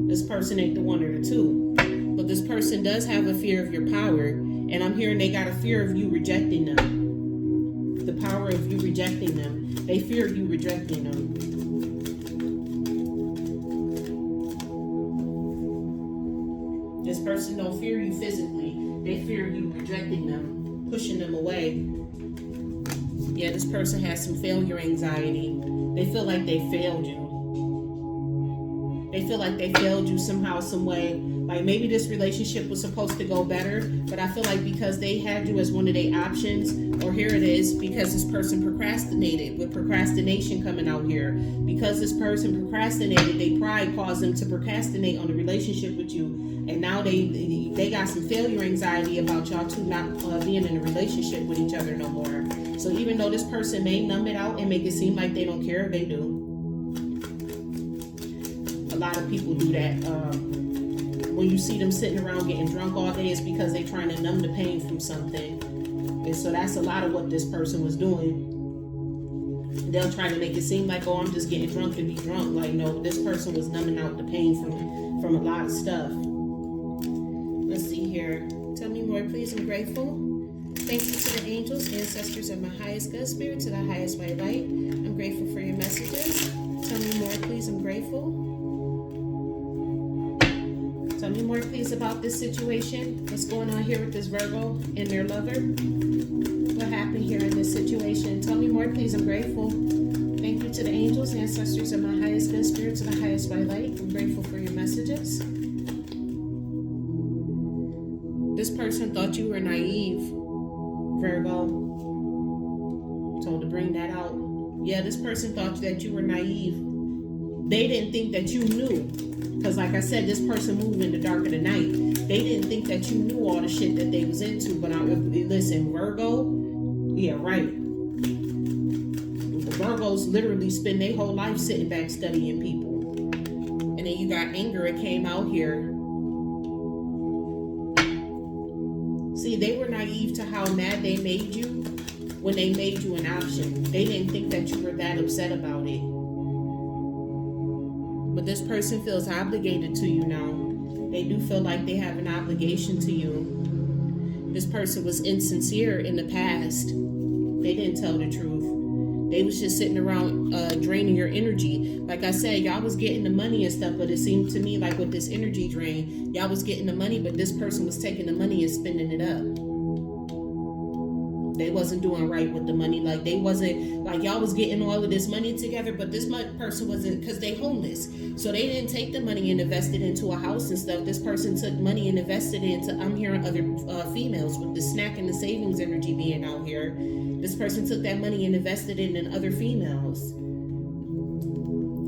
This person ain't the one or the two. But this person does have a fear of your power. And I'm hearing they got a fear of you rejecting them. The power of you rejecting them. They fear you rejecting them. This person don't fear you physically. They fear you rejecting them, pushing them away. Yeah, this person has some failure anxiety. They feel like they failed you. They feel like they failed you somehow, some way. Like maybe this relationship was supposed to go better, but I feel like because they had you as one of their options, or here it is, because this person procrastinated, with procrastination coming out here. Because this person procrastinated, their pride caused them to procrastinate on the relationship with you. And now they got some failure anxiety about y'all two not being in a relationship with each other no more. So even though this person may numb it out and make it seem like they don't care, they do. A lot of people do that. When you see them sitting around getting drunk all day, it's because they're trying to numb the pain from something. And so that's a lot of what this person was doing. They'll try to make it seem like, oh, I'm just getting drunk to be drunk. Like, no, this person was numbing out the pain from a lot of stuff. Let's see here. Tell me more, please. I'm grateful. Thank you to the angels, ancestors of my highest good spirit, to the highest white light. I'm grateful for your messages. Tell me more, please. I'm grateful. Tell me more, please, about this situation. What's going on here with this Virgo and their lover? What happened here in this situation? Tell me more, please. I'm grateful. Thank you to the angels, ancestors of my highest good spirit, to the highest white light. I'm grateful for your messages. This person thought you were naive, Virgo. Told to bring that out. Yeah, this person thought that you were naive. They didn't think that you knew. Because like I said, this person moved in the dark of the night. They didn't think that you knew all the shit that they was into. But listen, Virgo, yeah, right. The Virgos literally spend their whole life sitting back studying people. And then you got anger. It came out here. See, they were naive to how mad they made you when they made you an option. They didn't think that you were that upset about it. But this person feels obligated to you now. They do feel like they have an obligation to you. This person was insincere in the past. They didn't tell the truth. They was just sitting around draining your energy. Like I said, y'all was getting the money and stuff, but it seemed to me like with this energy drain, y'all was getting the money, but this person was taking the money and spending it up. They wasn't doing right with the money. Like they wasn't, like y'all was getting all of this money together, but this person wasn't, because they homeless. So they didn't take the money and invest it into a house and stuff. This person took money and invested it into, I'm hearing other females with the snack and the savings energy being out here. This person took that money and invested it in other females.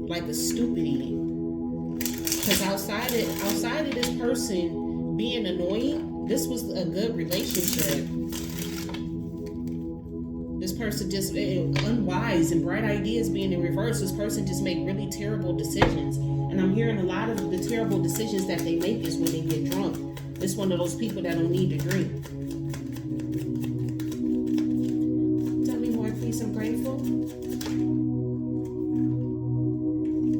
Like a stupidity. Because outside of this person being annoying, this was a good relationship. This person just unwise and bright ideas being in reverse. This person just made really terrible decisions. And I'm hearing a lot of the terrible decisions that they make is when they get drunk. It's one of those people that don't need to drink. Tell me more, please. I'm grateful.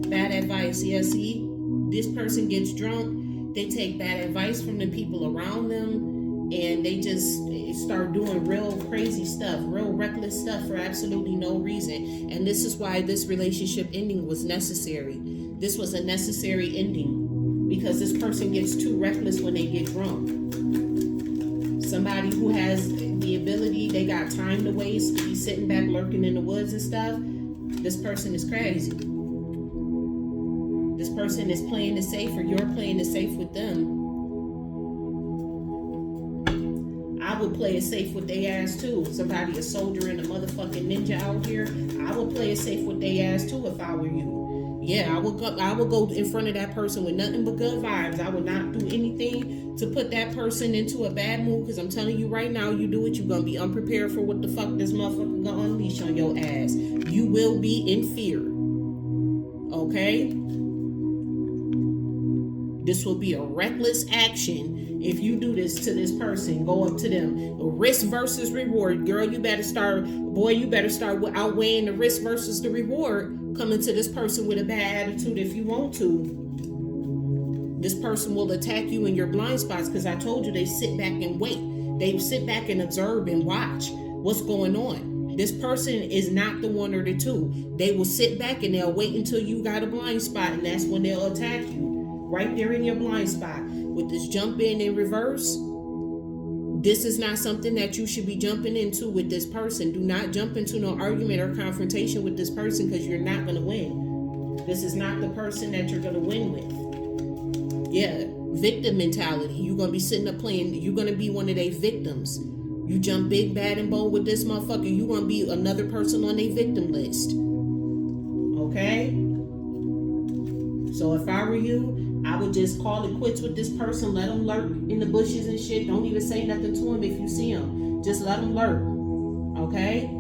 Bad advice. Yeah, see, this person gets drunk. They take bad advice from the people around them. And they just start doing real crazy stuff, real reckless stuff for absolutely no reason. And this is why this relationship ending was necessary. This was a necessary ending because this person gets too reckless when they get drunk. Somebody who has the ability, they got time to waste, to be sitting back lurking in the woods and stuff. This person is crazy. person is playing it safe or you're playing it safe with them. I would play it safe with their ass too. Somebody a soldier and a motherfucking ninja out here, I would play it safe with their ass too if I were you. Yeah, I would go in front of that person with nothing but good vibes. I would not do anything to put that person into a bad mood, because I'm telling you right now, you do it, you're gonna be unprepared for what the fuck this motherfucker gonna unleash on your ass. You will be in fear. Okay? This will be a reckless action if you do this to this person. Go up to them. Risk versus reward. Girl, you better start outweighing the risk versus the reward. Coming to this person with a bad attitude if you want to. This person will attack you in your blind spots, because I told you they sit back and wait. They sit back and observe and watch what's going on. This person is not the one or the two. They will sit back and they'll wait until you got a blind spot, and that's when they'll attack you. Right there in your blind spot. With this jump in reverse, this is not something that you should be jumping into with this person. Do not jump into no argument or confrontation with this person, because you're not going to win. This is not the person that you're going to win with. Yeah, victim mentality. You're going to be sitting up playing. You're going to be one of their victims. You jump big, bad, and bold with this motherfucker, you're going to be another person on their victim list. Okay? So if I were you, I would just call it quits with this person. Let them lurk in the bushes and shit. Don't even say nothing to him if you see him. Just let them lurk. Okay?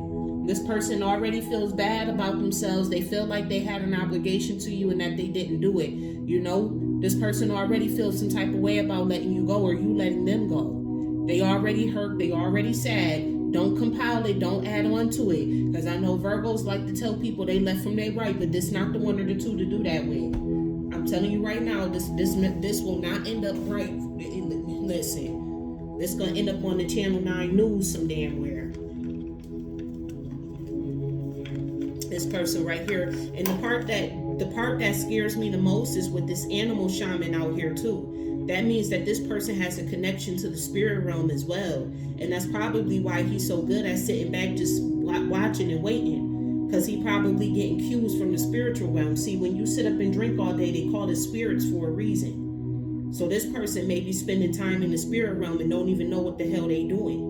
This person already feels bad about themselves. They feel like they had an obligation to you and that they didn't do it. You know, this person already feels some type of way about letting you go or you letting them go. They already hurt. They already sad. Don't compile it. Don't add on to it. Because I know Virgos like to tell people they left from their right, but this not the one or the two to do that with. I'm telling you right now, this will not end up right. Listen, this gonna end up on the Channel 9 News some damn where. This person right here, and the part that scares me the most is with this animal shaman out here too. That means that this person has a connection to the spirit realm as well, and that's probably why he's so good at sitting back just watching and waiting. Because he probably getting cues from the spiritual realm. See, when you sit up and drink all day, they call it spirits for a reason. So this person may be spending time in the spirit realm and don't even know what the hell they doing.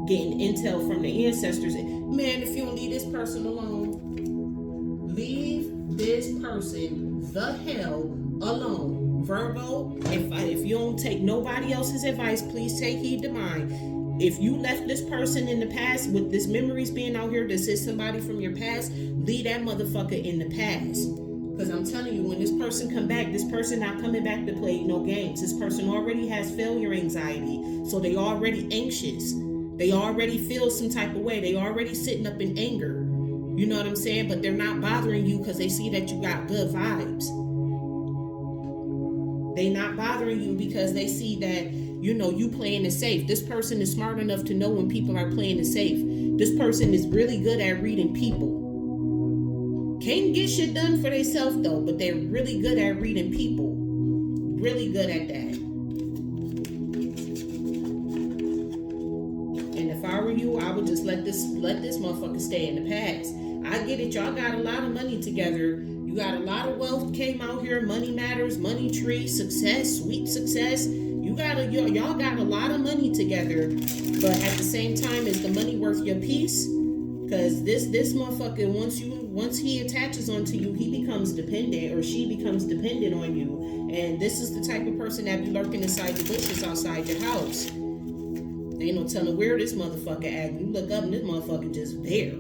Getting intel from the ancestors. Man, if you don't leave this person alone, leave this person the hell alone. Virgo, if you don't take nobody else's advice, please take heed to mine. If you left this person in the past with this memories being out here, this is somebody from your past, leave that motherfucker in the past. Because I'm telling you, when this person come back, this person not coming back to play no games. This person already has failure anxiety. So they already anxious. They already feel some type of way. They already sitting up in anger. You know what I'm saying? But they're not bothering you because they see that you got good vibes. They not bothering you because they see that, you know, you playing it safe. This person is smart enough to know when people are playing it safe. This person is really good at reading people. Can't get shit done for themselves though, but they're really good at reading people. Really good at that. And if I were you, I would just let this motherfucker stay in the past. I get it, y'all got a lot of money together. You got a lot of wealth came out here. Money matters, money tree, success, sweet success. Y'all got a lot of money together. But at the same time, is the money worth your peace? Because this motherfucker, once he attaches onto you, he becomes dependent or she becomes dependent on you. And this is the type of person that be lurking inside the bushes outside your house. Ain't no telling where this motherfucker at. You look up and this motherfucker just there.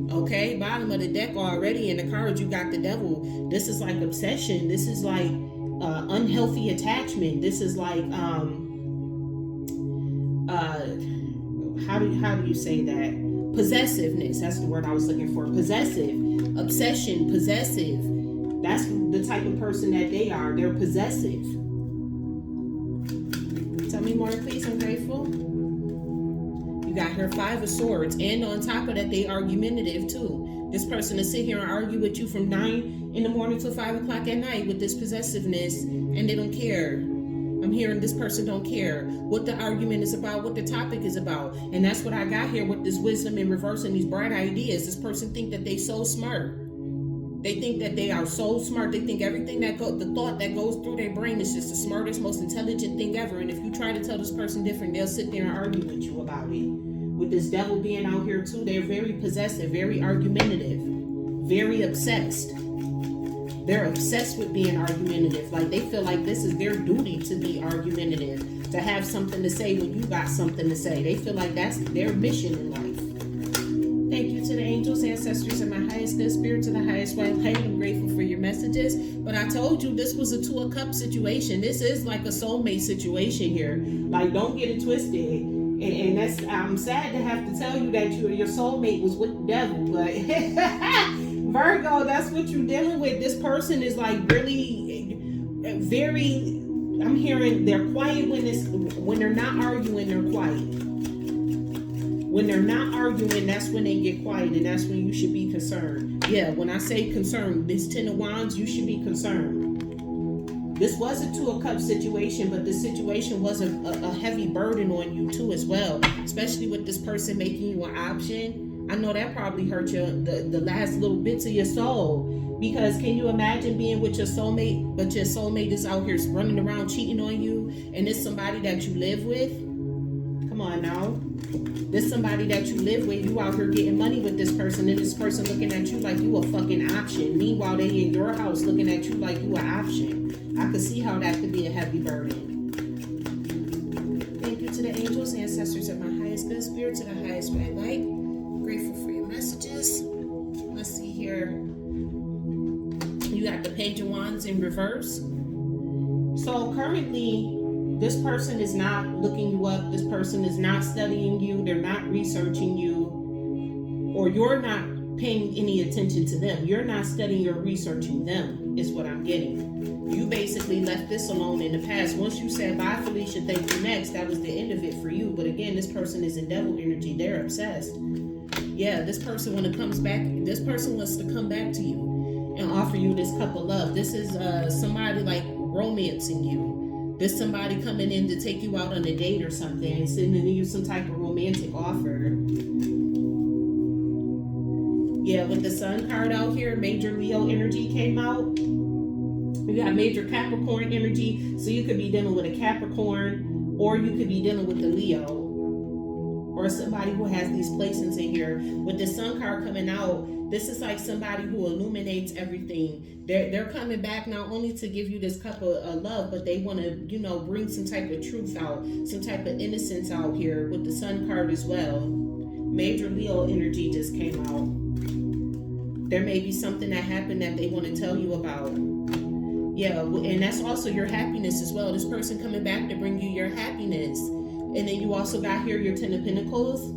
Okay, bottom of the deck already in the cards you got the devil. This is like obsession. This is like unhealthy attachment. This is like how do you say that? Possessiveness. That's the word I was looking for. Possessive, obsession, possessive. That's the type of person that they are. They're possessive. Tell me more, please. I'm grateful. Got her 5 of Swords, and on top of that, they argumentative too. This person will sit here and argue with you from 9 in the morning till 5 o'clock at night with this possessiveness, and they don't care. I'm hearing this person don't care what the argument is about, what the topic is about, and that's what I got here with this wisdom in reverse and these bright ideas. This person think that they so smart. They think that they are so smart. They think everything the thought that goes through their brain is just the smartest, most intelligent thing ever. And if you try to tell this person different, they'll sit there and argue with you about it. With this devil being out here too, they're very possessive, very argumentative, very obsessed. They're obsessed with being argumentative. Like they feel like this is their duty to be argumentative, to have something to say when you got something to say. They feel like that's their mission in life. Thank you to the angels, ancestors, and my highest good spirit, to the highest white light. I'm grateful for your messages. But I told you this was a Two of Cups situation. This is like a soulmate situation here. Like, don't get it twisted. And that's, I'm sad to have to tell you that your soulmate was with the devil, but Virgo, that's what you're dealing with. This person is like really very, I'm hearing they're quiet when they're not arguing, they're quiet. When they're not arguing, that's when they get quiet, and that's when you should be concerned. Yeah, when I say concerned, this Ten of Wands, you should be concerned. This was a Two of Cups situation, but this situation was a heavy burden on you too as well, especially with this person making you an option. I know that probably hurt the last little bits of your soul, because can you imagine being with your soulmate, but your soulmate is out here running around cheating on you, and it's somebody that you live with? Come on now. This somebody that you live with, you out here getting money with this person, and this person looking at you like you a fucking option. Meanwhile, they in your house looking at you like you an option. I could see how that could be a heavy burden. Thank you to the angels, ancestors, of my highest good spirit, to the highest white light. Grateful for your messages. Let's see here. You got the Page of Wands in reverse. So currently, this person is not looking you up. This person is not studying you. They're not researching you. Or you're not paying any attention to them. You're not studying or researching them, is what I'm getting. You basically left this alone in the past. Once you said, bye, Felicia, thank you, next, that was the end of it for you. But again, this person is in devil energy. They're obsessed. Yeah, this person, when it comes back, this person wants to come back to you and offer you this cup of love. This is somebody like romancing you. This somebody coming in to take you out on a date or something and sending you some type of romantic offer. Yeah, with the Sun card out here, major Leo energy came out. You got major Capricorn energy, so you could be dealing with a Capricorn, or you could be dealing with the Leo, or somebody who has these placements in here. With the Sun card coming out, this is like somebody who illuminates everything. They're coming back not only to give you this cup of love, but they want to, bring some type of truth out, some type of innocence out here with the Sun card as well. Major Leo energy just came out. There may be something that happened that they want to tell you about. Yeah, and that's also your happiness as well. This person coming back to bring you your happiness. And then you also got here your Ten of Pentacles.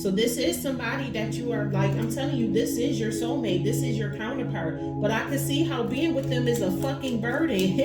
So this is somebody that you are like, I'm telling you, this is your soulmate. This is your counterpart. But I can see how being with them is a fucking burden.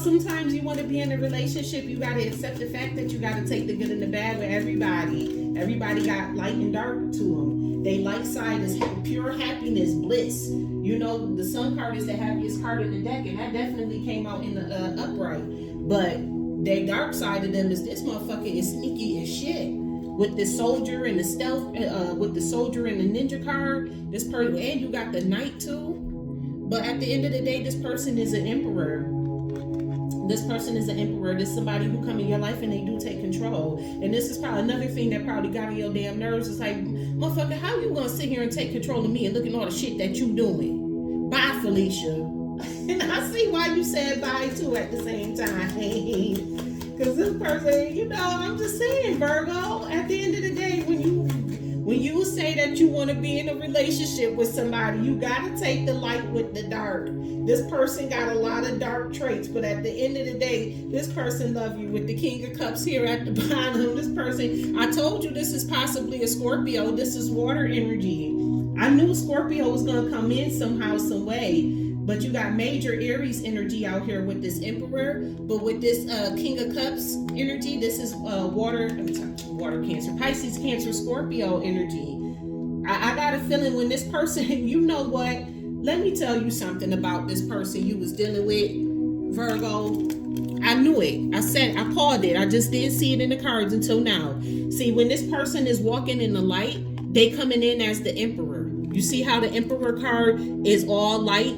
Sometimes you want to be in a relationship, you got to accept the fact that you got to take the good and the bad with everybody. Everybody got light and dark to them. They light side is pure happiness, bliss. The Sun card is the happiest card in the deck, and that definitely came out in the upright. But the dark side of them is this motherfucker is sneaky as shit. With the soldier and the stealth, with the soldier and the ninja card, this person, and you got the knight too. But at the end of the day, this person is an emperor. This person is an emperor. This is somebody who come in your life and they do take control. And this is probably another thing that probably got on your damn nerves. It's like, motherfucker, how you gonna sit here and take control of me and look at all the shit that you doing? Bye, Felicia. And I see why you said bye too at the same time. Because this person, I'm just saying, Virgo, at the end of the day, when you say that you want to be in a relationship with somebody, you got to take the light with the dark. This person got a lot of dark traits, but at the end of the day, this person loves you. With the King of Cups here at the bottom, this person, I told you this is possibly a Scorpio. This is water energy. I knew Scorpio was going to come in somehow, some way. But you got major Aries energy out here with this Emperor. But with this King of Cups energy, this is water Cancer, Pisces, Cancer, Scorpio energy. I got a feeling when this person, you know what? Let me tell you something about this person you was dealing with, Virgo. I knew it. I called it. I just didn't see it in the cards until now. See, when this person is walking in the light, they coming in as the Emperor. You see how the Emperor card is all light?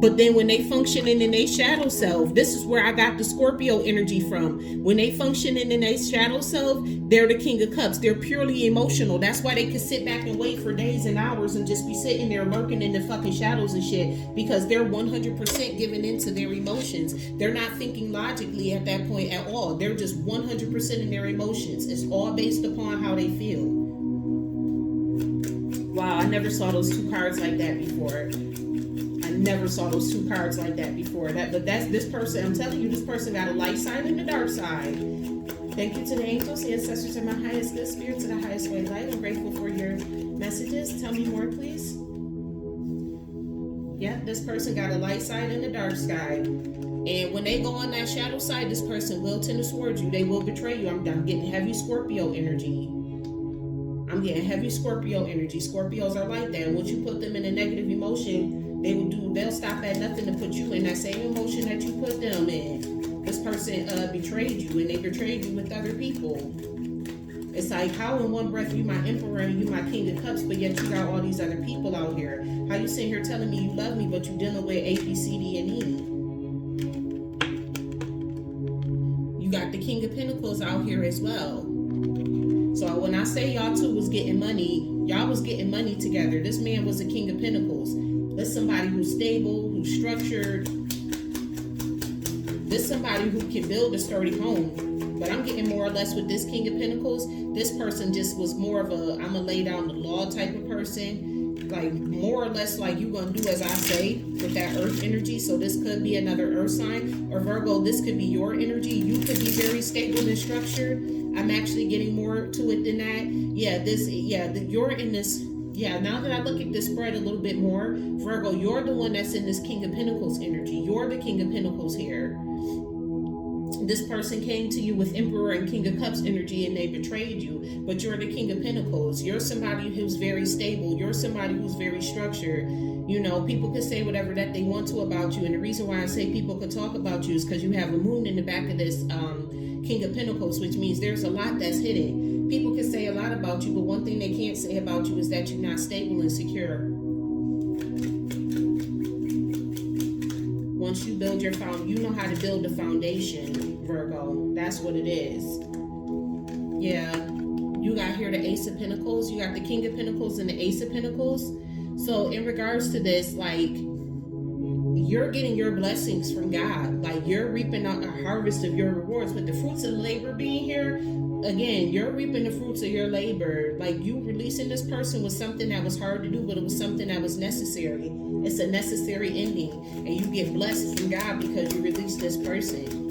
But then when they functioning in their shadow self, this is where I got the Scorpio energy from. When they functioning in their shadow self, they're the King of Cups. They're purely emotional. That's why they can sit back and wait for days and hours and just be sitting there lurking in the fucking shadows and shit, because they're 100% giving into their emotions. They're not thinking logically at that point at all. They're just 100% in their emotions. It's all based upon how they feel. Wow, I never saw those two cards like that before. Never saw those two cards like that before. But that's this person. I'm telling you, this person got a light side and a dark side. Thank you to the angels, ancestors, and my highest good spirit, to the highest way of light. I'm grateful for your messages. Tell me more, please. Yeah, this person got a light side and a dark side. And when they go on that shadow side, this person will tend towards you. They will betray you. I'm getting heavy Scorpio energy. I'm getting heavy Scorpio energy. Scorpios are like that. Once you put them in a negative emotion, they'll stop at nothing to put you in that same emotion that you put them in. This person betrayed you, and they betrayed you with other people. It's like, how in one breath you my Emperor and you my King of Cups, but yet you got all these other people out here. How you sitting here telling me you love me, but you dealing with A, B, C, D, and E. You got the King of Pentacles out here as well. So when I say y'all two was getting money, y'all was getting money together. This man was a King of Pentacles. This somebody who's stable, who's structured. This somebody who can build a sturdy home. But I'm getting more or less with this King of Pentacles. This person just was more of a, I'm going to lay down the law type of person. Like more or less like you going to do as I say with that earth energy. So this could be another earth sign. Or Virgo, this could be your energy. You could be very stable and structured. I'm actually getting more to it than that. You're in this. Yeah, now that I look at this spread a little bit more, Virgo, you're the one that's in this King of Pentacles energy. You're the King of Pentacles here. This person came to you with Emperor and King of Cups energy and they betrayed you, but you're the King of Pentacles. You're somebody who's very stable. You're somebody who's very structured. You know, people can say whatever that they want to about you, and the reason why I say people could talk about you is because you have a moon in the back of this King of Pentacles, which means there's a lot that's hidden. People can say a lot about you, but one thing they can't say about you is that you're not stable and secure. Once you build your you know how to build a foundation, Virgo. That's what it is. Yeah. You got here the Ace of Pentacles. You got the King of Pentacles and the Ace of Pentacles. So in regards to this, like, you're getting your blessings from God. Like, you're reaping a harvest of your rewards. With the fruits of labor being here, again, you're reaping the fruits of your labor. Like, you releasing this person was something that was hard to do, but it was something that was necessary. It's a necessary ending. And you get blessed from God because you released this person.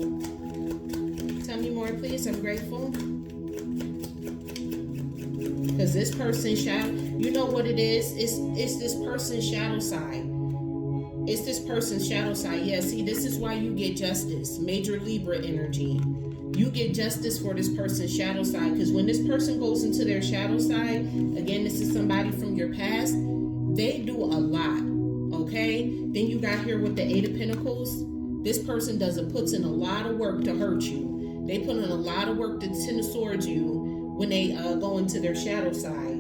Tell me more, please. I'm grateful. Because this person's shadow, you know what it is? It's this person's shadow side. It's this person's shadow side. Yeah, see, this is why you get justice. Major Libra energy. You get justice for this person's shadow side. Because when this person goes into their shadow side, again, this is somebody from your past, they do a lot. Okay? Then you got here with the Eight of Pentacles. This person puts in a lot of work to hurt you. They put in a lot of work to tend towards you when they go into their shadow side.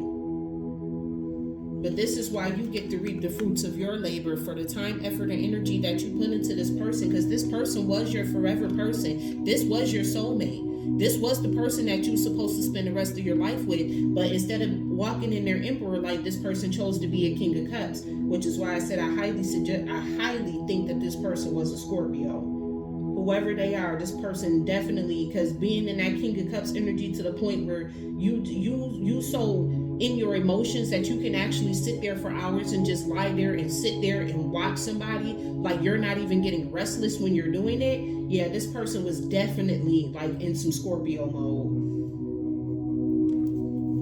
But this is why you get to reap the fruits of your labor for the time, effort, and energy that you put into this person, because this person was your forever person. This was your soulmate. This was the person that you're supposed to spend the rest of your life with. But instead of walking in their Emperor light, this person chose to be a King of Cups, which is why I said I highly think that this person was a Scorpio. Whoever they are, this person definitely, because being in that King of Cups energy to the point where you so in your emotions that you can actually sit there for hours and just lie there and sit there and watch somebody like you're not even getting restless when you're doing it. Yeah, this person was definitely like in some Scorpio mode.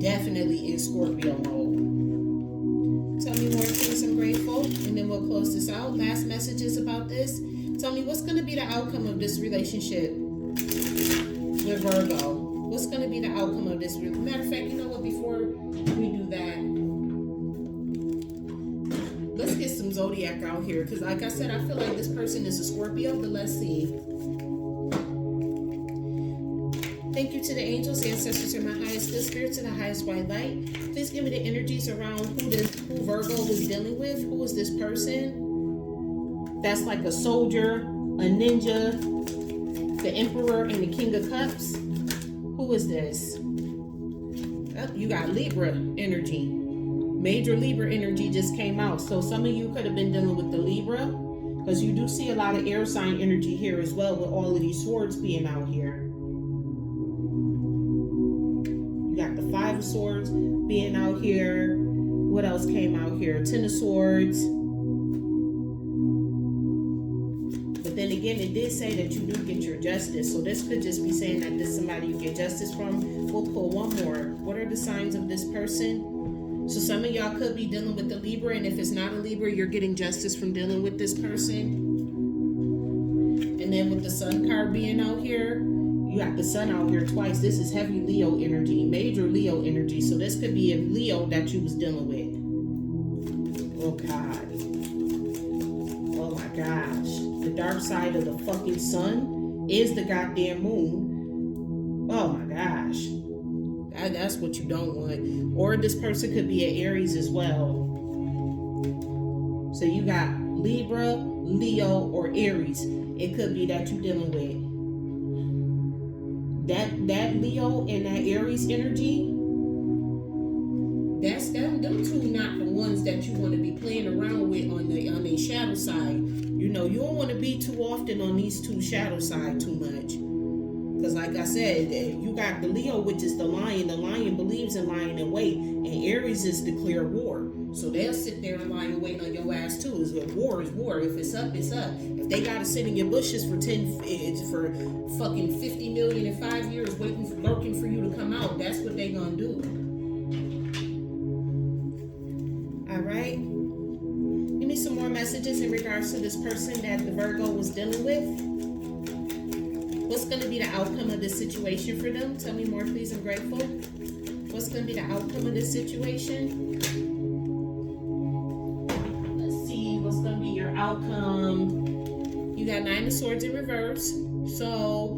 Definitely in Scorpio mode. Tell me more, please. I'm grateful. And then we'll close this out. Last messages about this. Tell me what's going to be the outcome of this relationship with Virgo. What's going to be the outcome of this? Matter of fact, you know what? Before we do that, let's get some zodiac out here. Because like I said, I feel like this person is a Scorpio, but let's see. Thank you to the angels, ancestors, and my highest good spirits, and the highest white light. Please give me the energies around who Virgo was dealing with. Who is this person? That's like a soldier, a ninja, the Emperor, and the King of Cups. Who is this? Oh, you got Libra energy. Major Libra energy just came out. So some of you could have been dealing with the Libra, because you do see a lot of air sign energy here as well, with all of these swords being out here. You got the Five of Swords being out here. What else came out here? Ten of Swords. But then again, it did say that you do get your justice. So this could just be saying that this is somebody you get justice from. We'll pull one more. What are the signs of this person? So some of y'all could be dealing with the Libra, and if it's not a Libra, you're getting justice from dealing with this person. And then with the Sun card being out here, you got the Sun out here twice. This is heavy Leo energy, major Leo energy. So this could be a Leo that you was dealing with. Oh God. Oh my gosh. The dark side of the fucking sun is the goddamn moon. Oh my gosh. That's what you don't want. Or this person could be an Aries as well. So you got Libra, Leo, or Aries. It could be that you're dealing with. That Leo and that Aries energy, that's them two not the ones that you want to be playing around with on the shadow side. You know, you don't want to be too often on these two shadow side too much. Because like I said, you got the Leo, which is the lion. The lion believes in lying in wait. And Aries is declare war. So they'll sit there and lie in wait on your ass too. War is war. If it's up, it's up. If they got to sit in your bushes for fucking 50 million in 5 years lurking for you to come out, that's what they gonna do. All right. Give me some more messages in regards to this person that the Virgo was dealing with. What's going to be the outcome of this situation for them? Tell me more, please. I'm grateful. What's going to be the outcome of this situation? Let's see. What's going to be your outcome? You got Nine of Swords in reverse. So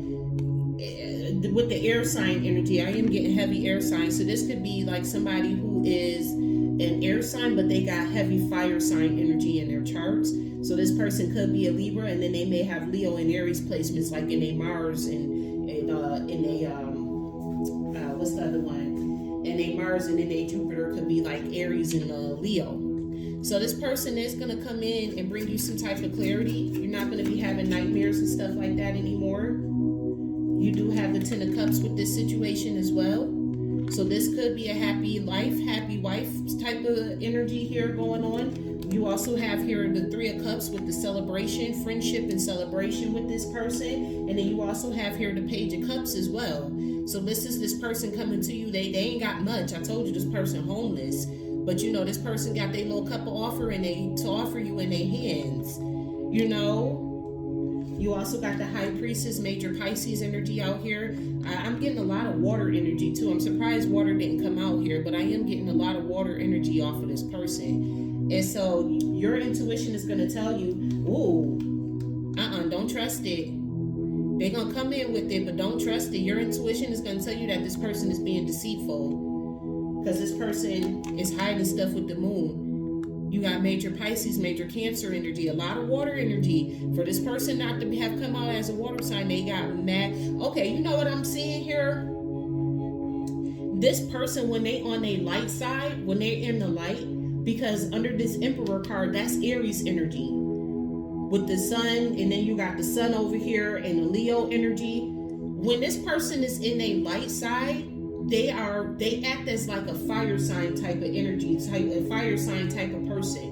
with the air sign energy, I am getting heavy air sign. So this could be like somebody who is an air sign, but they got heavy fire sign energy in their charts. So this person could be a Libra, and then they may have Leo and Aries placements, like in a Mars and in a what's the other one? In a Mars and in a Jupiter could be like Aries and Leo. So this person is gonna come in and bring you some type of clarity. You're not gonna be having nightmares and stuff like that anymore. You do have the Ten of Cups with this situation as well. So this could be a happy life, happy wife type of energy here going on. You also have here the Three of Cups with the celebration, friendship and celebration with this person. And then you also have here the Page of Cups as well. So this is this person coming to you. They ain't got much. I told you this person homeless. But you know, this person got their little cup of offer to offer you in their hands. You know, you also got the High Priestess, Major Pisces energy out here. I'm getting a lot of water energy too. I'm surprised water didn't come out here, but I am getting a lot of water energy off of this person. And so your intuition is going to tell you, ooh, don't trust it. They're going to come in with it, but don't trust it. Your intuition is going to tell you that this person is being deceitful, because this person is hiding stuff with the moon. You got Major Pisces, Major Cancer energy, a lot of water energy. For this person not to have come out as a water sign, they got mad. Okay, you know what I'm seeing here? This person, when they on their light side, when they're in the light, because under this Emperor card, that's Aries energy with the Sun, and then you got the Sun over here and the Leo energy. When this person is in a light side, they act as like a fire sign type of energy, a fire sign type of person.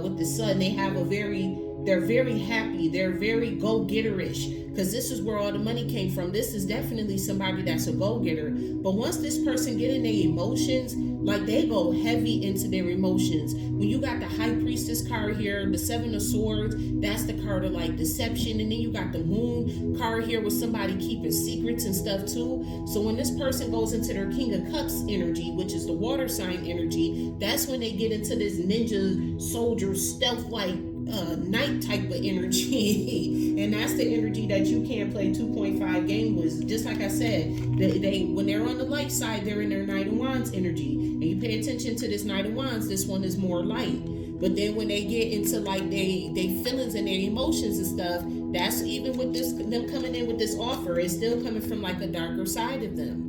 With the Sun, they're very happy, they're very go-getterish, because this is where all the money came from. This is definitely somebody that's a go-getter. But once this person get in their emotions, like they go heavy into their emotions. When you got the High Priestess card here, the Seven of Swords, that's the card of like deception. And then you got the Moon card here with somebody keeping secrets and stuff too. So when this person goes into their King of Cups energy, which is the water sign energy, that's when they get into this ninja soldier stealth like night type of energy. And that's the energy that you can't play 2.5 game with. Just like I said, they when they're on the light side, they're in their Knight of Wands energy. And you pay attention to this Knight of Wands, this one is more light. But then when they get into like they feelings and their emotions and stuff, that's even with this them coming in with this offer, it's still coming from like a darker side of them.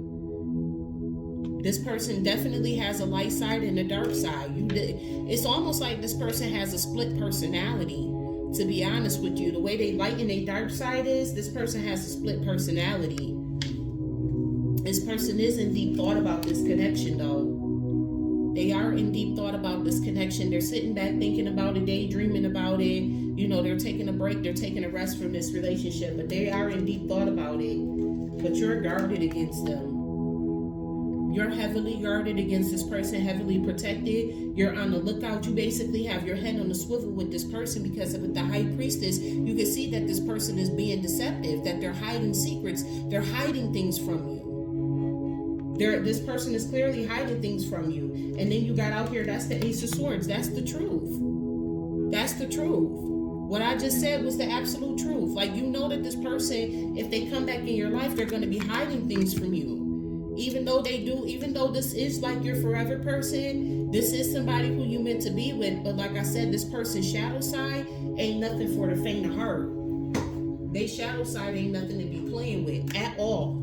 This person definitely has a light side and a dark side. It's almost like this person has a split personality. To be honest with you, the way they light and they dark side is, this person has a split personality. This person is in deep thought about this connection though. They are in deep thought about this connection. They're sitting back thinking about it, daydreaming about it. You know, they're taking a break, they're taking a rest from this relationship, but they are in deep thought about it. But you're guarded against them. You're heavily guarded against this person, heavily protected. You're on the lookout. You basically have your head on the swivel with this person because with the High Priestess, you can see that this person is being deceptive, that they're hiding secrets. They're hiding things from you. This person is clearly hiding things from you. And then you got out here, that's the Ace of Swords. That's the truth. That's the truth. What I just said was the absolute truth. Like, you know that this person, if they come back in your life, they're going to be hiding things from you. Even though this is like your forever person, this is somebody who you meant to be with. But like I said, this person's shadow side ain't nothing for the faint of heart. They shadow side ain't nothing to be playing with at all.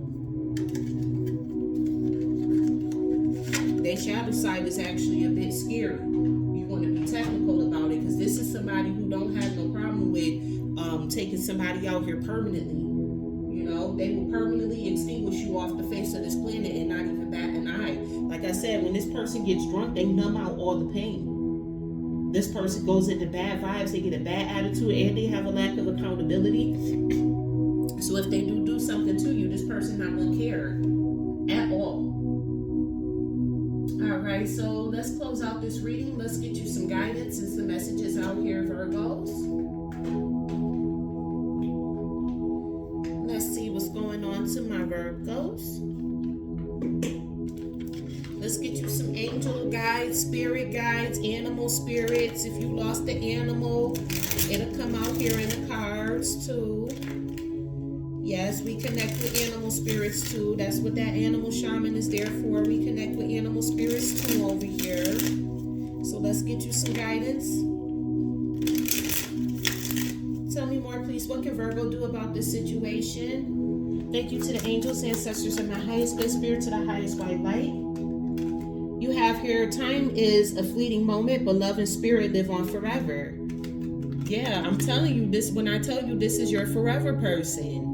Their shadow side is actually a bit scary. You want to be technical about it because this is somebody who don't have no problem with taking somebody out here permanently. You know, they will permanently extinguish you off the face of this planet and not even bat an eye. Like I said, when this person gets drunk, they numb out all the pain. This person goes into bad vibes, they get a bad attitude, and they have a lack of accountability. So if they do something to you, this person not going to care at all. All right, so let's close out this reading. Let's get you some guidance and some messages out here, Virgos. Let's see what's going on to my Virgos. Let's get you some angel guides, spirit guides, animal spirits. If you lost the animal, it'll come out here in the cards too. Yes, we connect with animal spirits too. That's what that animal shaman is there for. We connect with animal spirits too over here. So let's get you some guidance. Tell me more, please. What can Virgo do about this situation? Thank you to the angels, ancestors, and my highest good spirit, to the highest white light. You have here, time is a fleeting moment, but love and spirit live on forever. Yeah, I'm telling you this when I tell you this is your forever person.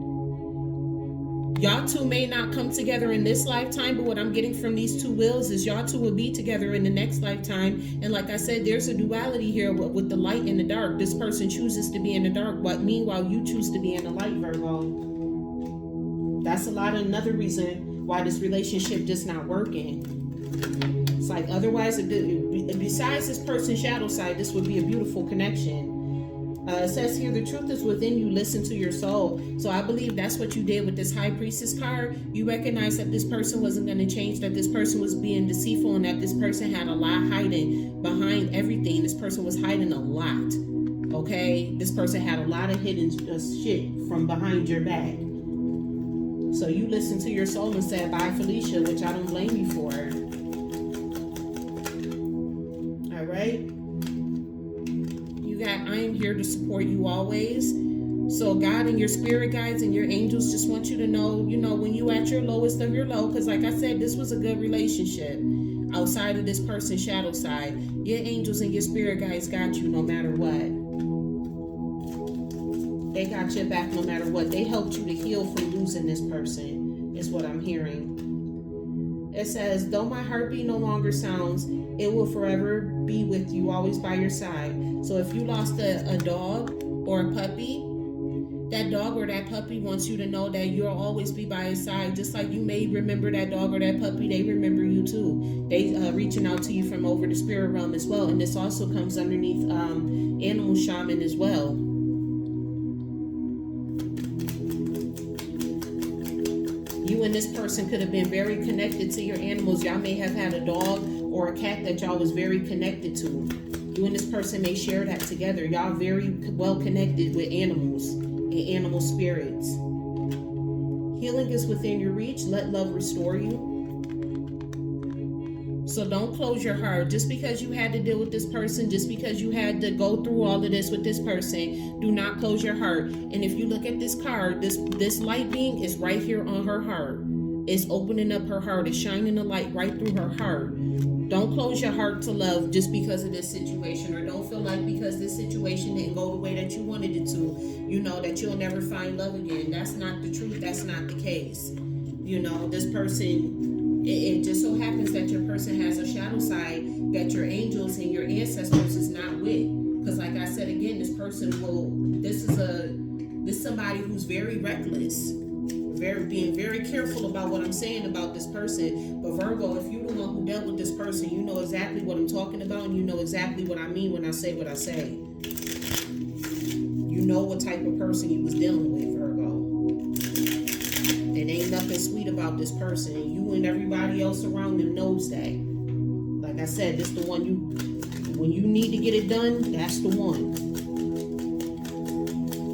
Y'all two may not come together in this lifetime, but what I'm getting from these two wheels is y'all two will be together in the next lifetime. And like I said, there's a duality here with the light and the dark. This person chooses to be in the dark, but meanwhile you choose to be in the light, Virgo. That's another reason why this relationship just not working. It's like otherwise, besides this person's shadow side, this would be a beautiful connection. It says here, the truth is within you, listen to your soul. So I believe that's what you did with this High Priestess card. You recognize that this person wasn't going to change, that this person was being deceitful, and that this person had a lot hiding behind everything. This person was hiding a lot, okay? This person had a lot of hidden shit from behind your back. So you listened to your soul and said, bye, Felicia, which I don't blame you for. All right? I am here to support you always. So God and your spirit guides and your angels just want you to know, when you at your lowest of your low, because like I said, this was a good relationship outside of this person's shadow side. Your angels and your spirit guides got you no matter what. They got your back no matter what. They helped you to heal from losing this person, is what I'm hearing. It says, though my heartbeat no longer sounds, it will forever be with you, always by your side. So if you lost a dog or a puppy, that dog or that puppy wants you to know that you'll always be by his side. Just like you may remember that dog or that puppy, they remember you too. They reaching out to you from over the spirit realm as well. And this also comes underneath animal shaman as well. You and this person could have been very connected to your animals. Y'all may have had a dog or a cat that y'all was very connected to. You and this person may share that together. Y'all very well connected with animals and animal spirits. Healing is within your reach. Let love restore you. So don't close your heart. Just because you had to deal with this person, just because you had to go through all of this with this person, do not close your heart. And if you look at this card, this light being is right here on her heart. It's opening up her heart. It's shining the light right through her heart. Don't close your heart to love just because of this situation, or don't feel like because this situation didn't go the way that you wanted it to, you know, that you'll never find love again. That's not the truth. That's not the case. You know, this person, it just so happens that your person has a shadow side that your angels and your ancestors is not with. Because like I said again, this person this is somebody who's very reckless. Being very careful about what I'm saying about this person. But Virgo, if you're the one who dealt with this person, you know exactly what I'm talking about, and you know exactly what I mean when I say what I say. You know what type of person you was dealing with, Virgo. And ain't nothing sweet about this person. And you and everybody else around them knows that. Like I said, this the one when you need to get it done, that's the one.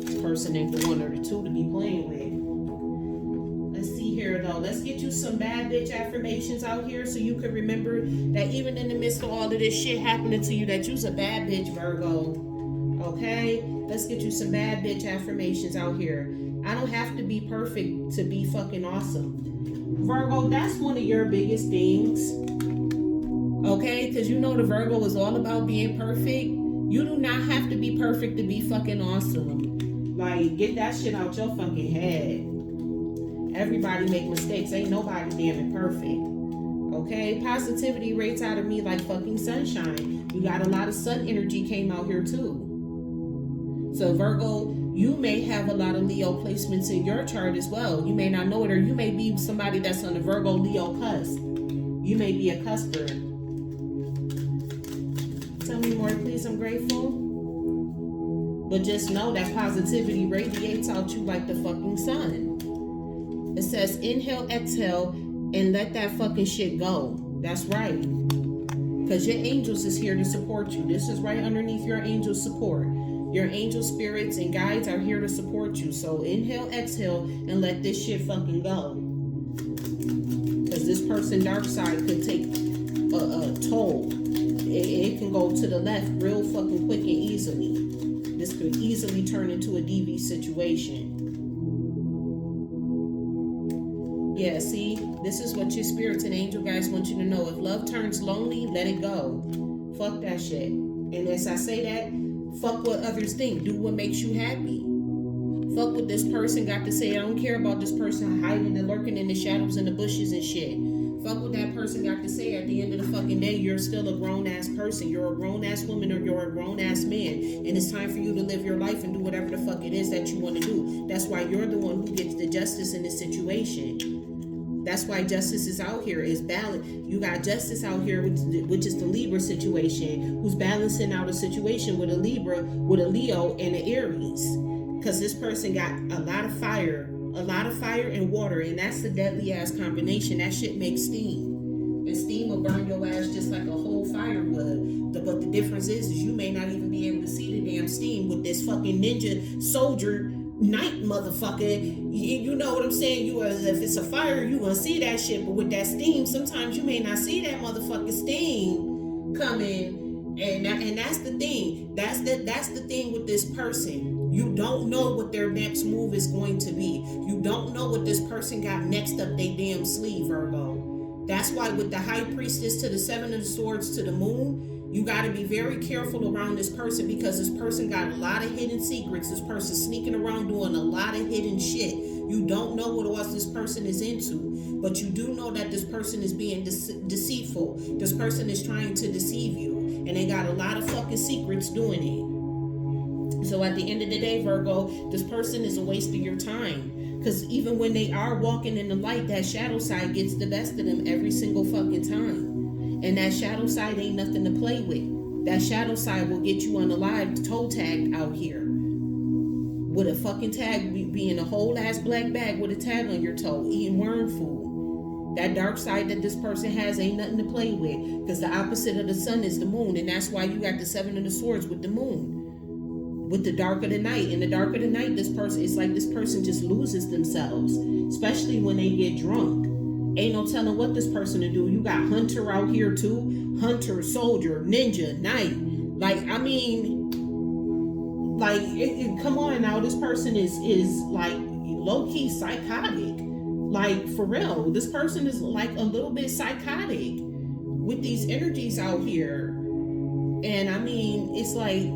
This person ain't the one or the two to be playing with. Here though, let's get you some bad bitch affirmations out here so you can remember that even in the midst of all of this shit happening to you, that you's a bad bitch, Virgo. Okay, let's get you some bad bitch affirmations out here. I don't have to be perfect to be fucking awesome, Virgo. That's one of your biggest things, okay? Because you know the Virgo is all about being perfect. You do not have to be perfect to be fucking awesome. Like, get that shit out your fucking head. Everybody make mistakes. Ain't nobody damn it perfect. Okay? Positivity rates out of me like fucking sunshine. You got a lot of sun energy came out here too. So Virgo, you may have a lot of Leo placements in your chart as well. You may not know it, or you may be somebody that's on the Virgo Leo cusp. You may be a cusper. Tell me more, please. I'm grateful. But just know that positivity radiates out you like the fucking sun. It says inhale, exhale, and let that fucking shit go. That's right. Because your angels is here to support you. This is right underneath your angel support. Your angel spirits and guides are here to support you. So inhale, exhale, and let this shit fucking go. Because this person dark side could take a toll. It can go to the left real fucking quick and easily. This could easily turn into a DV situation. Yeah, see, this is what your spirits and angel guys want you to know. If love turns lonely, let it go. Fuck that shit. And as I say that, fuck what others think. Do what makes you happy. Fuck what this person got to say. I don't care about this person hiding and lurking in the shadows and the bushes and shit. Fuck what that person got to say. At the end of the fucking day, you're still a grown-ass person. You're a grown-ass woman or you're a grown-ass man. And it's time for you to live your life and do whatever the fuck it is that you want to do. That's why you're the one who gets the justice in this situation. That's why justice is out here, is balance. You got justice out here, which is the Libra situation, who's balancing out a situation with a Libra, with a Leo, and an Aries. Because this person got a lot of fire and water, and that's the deadly ass combination. That shit makes steam. And steam will burn your ass just like a whole fire would. But the difference is you may not even be able to see the damn steam with this fucking ninja soldier night motherfucker. You know what I'm saying? If it's a fire, you gonna see that shit. But with that steam, sometimes you may not see that motherfucking steam coming. And that's the thing. That's the thing with this person. You don't know what their next move is going to be. You don't know what this person got next up their damn sleeve, Virgo. That's why with the High Priestess to the Seven of Swords to the Moon, you got to be very careful around this person, because this person got a lot of hidden secrets. This person sneaking around doing a lot of hidden shit. You don't know what else this person is into, but you do know that this person is being deceitful. This person is trying to deceive you, and they got a lot of fucking secrets doing it. So at the end of the day, Virgo, this person is a waste of your time. Because even when they are walking in the light, that shadow side gets the best of them every single fucking time. And that shadow side ain't nothing to play with. That shadow side will get you unalive, toe tagged out here. With a fucking tag being a whole ass black bag with a tag on your toe, eating worm food. That dark side that this person has ain't nothing to play with, because the opposite of the sun is the moon, and that's why you got the Seven of the Swords with the moon, with the dark of the night. In the dark of the night, this person, it's like this person just loses themselves, especially when they get drunk. Ain't no telling what this person to do. You got hunter out here too, hunter, soldier, ninja, knight. Like, I mean, like, come on now, this person is like low-key psychotic. Like, for real, this person is like a little bit psychotic with these energies out here. And I mean, it's like,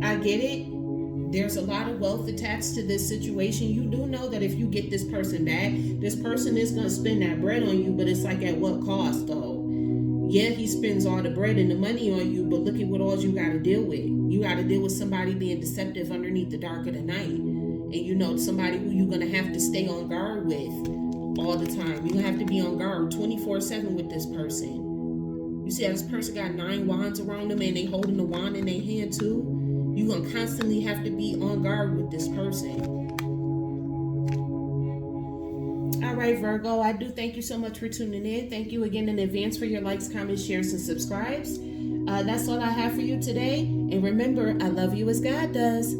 I get it. There's a lot of wealth attached to this situation. You do know that if you get this person back, this person is going to spend that bread on you, but it's like, at what cost though? Yeah, he spends all the bread and the money on you, but look at what all you got to deal with. You got to deal with somebody being deceptive underneath the dark of the night. And you know, somebody who you're going to have to stay on guard with all the time. You're going to have to be on guard 24/7 with this person. You see how this person got 9 wands around them and they holding the wand in their hand too? You're going to constantly have to be on guard with this person. All right, Virgo, I do thank you so much for tuning in. Thank you again in advance for your likes, comments, shares, and subscribes. That's all I have for you today. And remember, I love you as God does.